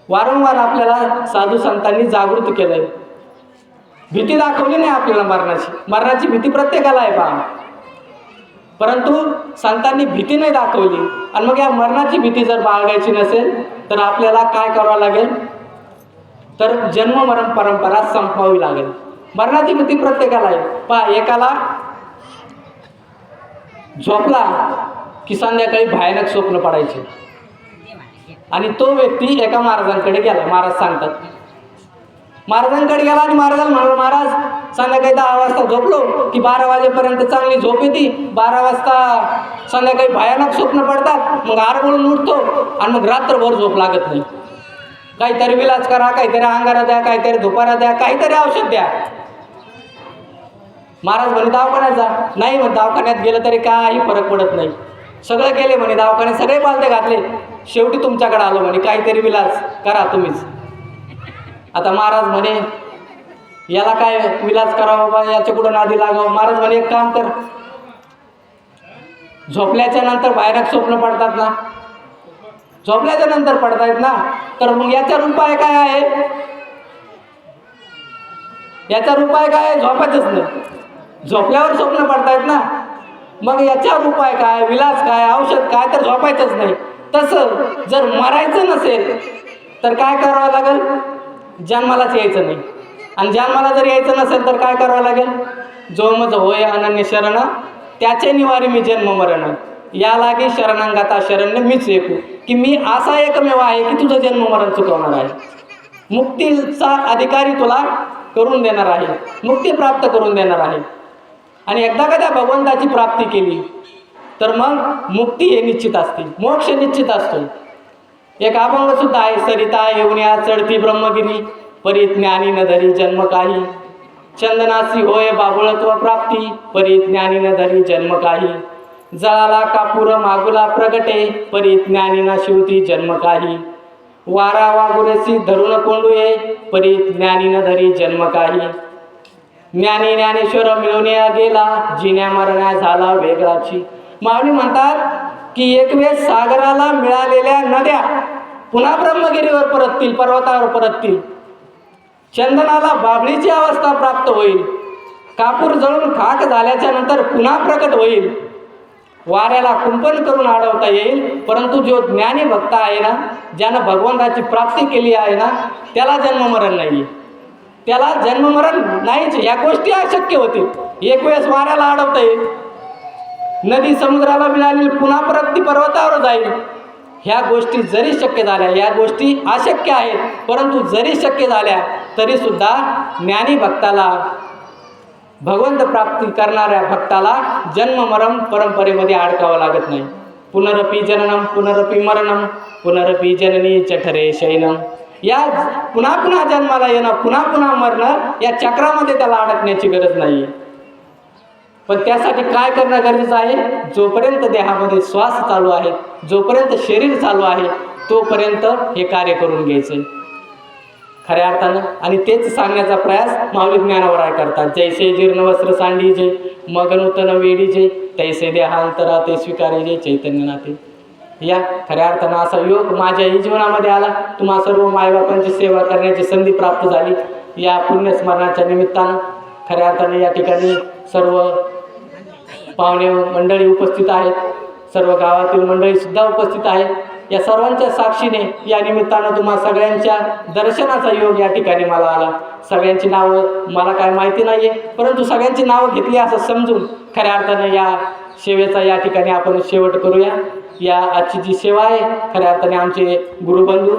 वारंवार आपल्याला साधू संतांनी जागृत केलंय. भीती दाखवली नाही आपल्याला मरणाची. मरणाची भीती प्रत्येकाला आहे पहा, परंतु संतांनी भीती नाही दाखवली. आणि मग या मरणाची भीती जर बाळगायची नसेल तर आपल्याला काय करावं लागेल? तर जन्म मरण परंपरा संपवावी लागेल. मरणाची भीती प्रत्येकाला आहे पहा. एकाला झोपला की संध्याकाळी भयानक स्वप्न पडायचे आणि तो व्यक्ती एका महाराजांकडे गेला. महाराज सांगतात महाराजांकडे गेला आणि महाराजांना म्हणाला, महाराज संध्याकाळी 10 वाजता झोपलो की 12 वाजेपर्यंत चांगली झोप येते, 12 वाजता संध्याकाळी भयानक स्वप्न पडतात, मग आरबळून उठतो आणि मग रात्रभर झोप लागत नाही. काहीतरी विलाज करा, काहीतरी अंगारा द्या, काहीतरी धुपारा द्या, काहीतरी औषध द्या. महाराज म्हणे दवाखान्यात जा. नाही मग दवाखान्यात गेलं तरी काही फरक पडत नाही. सगळं केले म्हणे दवाखान्यात, सगळे पालथे घातले, शेवटी तुमच्याकडे आलो म्हणे, काहीतरी विलाज करा तुम्हीच. आता महाराज म्हणे याला काय विलाज करावा बाबा, याच्या कुठं नादी लागावं. महाराज म्हणे एक काम कर, झोपल्याच्या नंतर भयानक स्वप्न पडतात ना, झोपल्याच्या नंतर पडतायत ना, तर मग याच्यावर उपाय काय आहे? याच्यावर उपाय काय आहे? झोपायचंच नाही. झोपल्यावर स्वप्न पडतायत ना, मग याच्यावर उपाय काय, विलास काय, औषध काय? तर झोपायचंच नाही. तसं जर मरायचं नसेल तर काय करावं लागेल? जन्मालाच यायचं नाही. आणि जन्माला जर यायचं नसेल तर काय करावं लागेल? जो मज होय अनन्य शरण त्याचे निवारी मी जन्म मरण, या लागे शरणांगाता शरण्य मीच एकू. की मी असा एकमेव आहे की तुझं जन्म मरण चुकवणार आहे, मुक्तीचा अधिकारी तुला करून देणार आहे, मुक्ती प्राप्त करून देणार आहे. आणि एकदा का त्या भगवंताची प्राप्ती केली तर मग मुक्ती हे निश्चित असते, मोक्ष निश्चित असतो. एक अभंग सुद्धा आहे, सरिता येऊन्या चढती ब्रह्मगिरी, परिज्ञानी न धरी जन्म काही, चंदनासी होय बाबुळत्व प्राप्ती, परिज्ञानी न धरी जन्म काही, जळाला कापूर मागुला प्रगटे, परिज्ञानी न शिवती जन्म काही, वारा वागुरेसी धरून कोंडुये, परिज्ञानी न धरी जन्म काही, ज्ञानी ज्ञानेश्वर मिळून गेला, जिन्या मरण्या झाला वेगळाची. माऊली म्हणतात की एक वेळ सागराला मिळालेल्या नद्या पुन्हा ब्रह्मगिरीवर परततील, पर्वतावर परततील. चंदनाला बाबळीची अवस्था प्राप्त होईल, कापूर जळून खाक झाल्याच्या नंतर पुन्हा प्रकट होईल, वाऱ्याला कुंपण करून अडवता येईल. परंतु जो ज्ञानी भक्त आहे ना, ज्यानं भगवंताची प्राप्ती केली आहे ना, त्याला जन्ममरण नाही, त्याला जन्ममरण नाहीच. या गोष्टी अशक्य होतील. एक वेळेस वाऱ्याला अडवता येईल, नदी समुद्राला मिळाली पुन्हा परत ती पर्वतावर जाईल. ह्या गोष्टी जरी शक्य झाल्या, या गोष्टी अशक्य आहेत, परंतु जरी शक्य झाल्या तरी सुद्धा ज्ञानी भक्ताला, भगवंत प्राप्ती करणाऱ्या भक्ताला जन्म मरण परंपरेमध्ये अडकावं लागत नाही. पुनरपी जननम पुनरपी मरणम पुनरपी जननी चठरे शयनम. या पुन्हा पुन्हा जन्माला येणं, पुन्हा पुन्हा मरणं, या चक्रामध्ये त्याला अडकण्याची गरज नाही. पण त्यासाठी काय करणं गरजेचं आहे? जोपर्यंत देहामध्ये श्वास चालू आहे, जोपर्यंत शरीर चालू आहे, तोपर्यंत हे कार्य करून घ्यायचं खऱ्या अर्थानं. आणि तेच सांगण्याचा प्रयास माऊली ज्ञानावराय करतात. जैसे जीर्ण वस्त्र सांडीजे मग नूतन वेडीजे, तैसे देहांतरा ते स्वीकारायचे चैतन्य नाते. या खऱ्या अर्थानं असा योग माझ्याही जीवनामध्ये आला. तुम्हा सर्व मायबापांची सेवा करण्याची संधी प्राप्त झाली. या पुण्यस्मरणाच्या निमित्तानं खऱ्या अर्थाने या ठिकाणी सर्व पाहुणे मंडळी उपस्थित आहेत, सर्व गावातील मंडळीसुद्धा उपस्थित आहेत. या सर्वांच्या साक्षीने या निमित्तानं तुम्हा सगळ्यांच्या दर्शनाचा योग या ठिकाणी मला आला. सगळ्यांची नावं मला काय माहिती नाही आहे, परंतु सगळ्यांची नावं घेतली असं समजून खऱ्या अर्थानं या सेवेचा या ठिकाणी आपण शेवट करूया. या आजची जी सेवा आहे, खऱ्या अर्थाने आमचे गुरुबंधू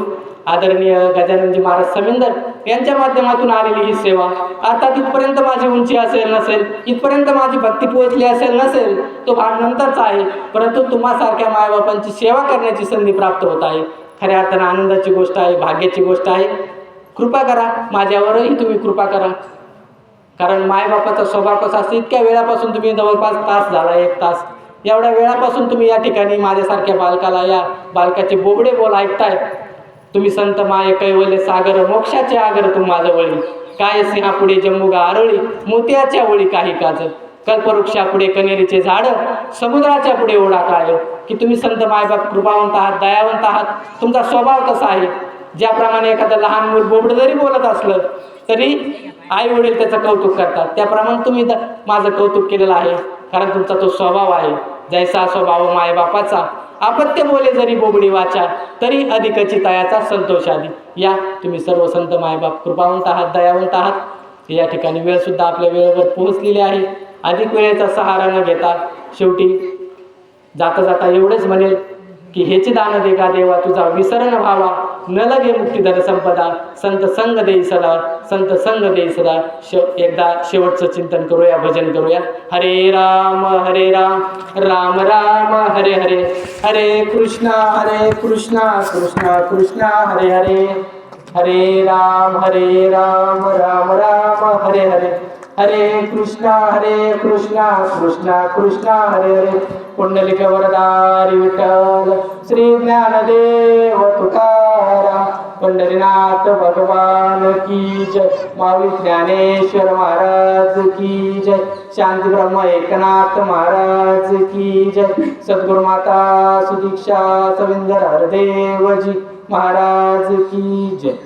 आदरणीय गजाननजी महाराज समिंदर यांच्या माध्यमातून आलेली ही सेवा. अर्थात इथपर्यंत माझी उंची असेल नसेल, इथपर्यंत माझी भक्ती पोहोचली असेल नसेल, तो भाग नंतरचा आहे. परंतु तुम्हासारख्या मायबापांची सेवा करण्याची संधी प्राप्त होत आहे. खऱ्या अर्थानं आनंदाची गोष्ट आहे, भाग्याची गोष्ट आहे. कृपा करा, माझ्यावरही तुम्ही कृपा करा. कारण मायबापाचा स्वभाव कसा असतो, इतक्या वेळापासून तुम्ही जवळपास तास झाला, 1 तास, एवढ्या वेळापासून तुम्ही या ठिकाणी माझ्यासारख्या बालकाला, या बालकाचे बोबडे बोल ऐकताय. तुम्ही संत माय कैवल्य सागर मोक्षाचे आगर तुम्हा जवळी, काय सिंहापुढे जम्बुगा आरळी, मोत्याच्या ओळी काही काज, कल्पवृक्षापुढे कनेरीचे झाड, समुद्राच्या पुढे ओढा काय. की तुम्ही संत मायबाप कृपावंत आहात, दयावंत आहात. तुमचा स्वभाव कसा आहे, ज्याप्रमाणे एखादं लहान मूल बोबडं जरी बोलत असलं तरी आई वडील त्याचं कौतुक करतात, त्याप्रमाणे तुम्ही माझं कौतुक केलेलं आहे. कारण तुमचा तो स्वभाव आहे. जैसा स्वभाव मायबापाचा, अपत्य बोले जरी बोबडी वाचा, तरी अधिकची तयाचा संतोष आधी. या तुम्ही सर्व संत मायबाप कृपावंत आहात, दयावंत आहात. या ठिकाणी वेळसुद्धा आपल्या वेळेवर पोहोचलेली आहे. अधिक वेळेचा सहारा न घेता शेवटी जाता जाता एवढेच म्हणेल की हेची दान दे का देवा तुझा विसरण व्हावा न लगे मुक्तीधर संपदा संत संग देई सदा संत संग देई सदा. एकदा शेवटचं चिंतन करूया, भजन करूया. हरे राम राम राम हरे हरे, हरे कृष्णा कृष्णा कृष्णा हरे हरे, हरे राम राम राम हरे हरे, हरे कृष्णा कृष्णा कृष्णा हरे हरे. पुंडलिक वरदारी विठ्ठल श्री ज्ञानदेव तुकाराम पंढरीनाथ भगवान की जय. माऊली ज्ञानेश्वर महाराज की जय. शांती ब्रह्म एकनाथ महाराज की जय. सद्गुरु माता सुदीक्षा सविंदर हरदेवजी महाराज की जय.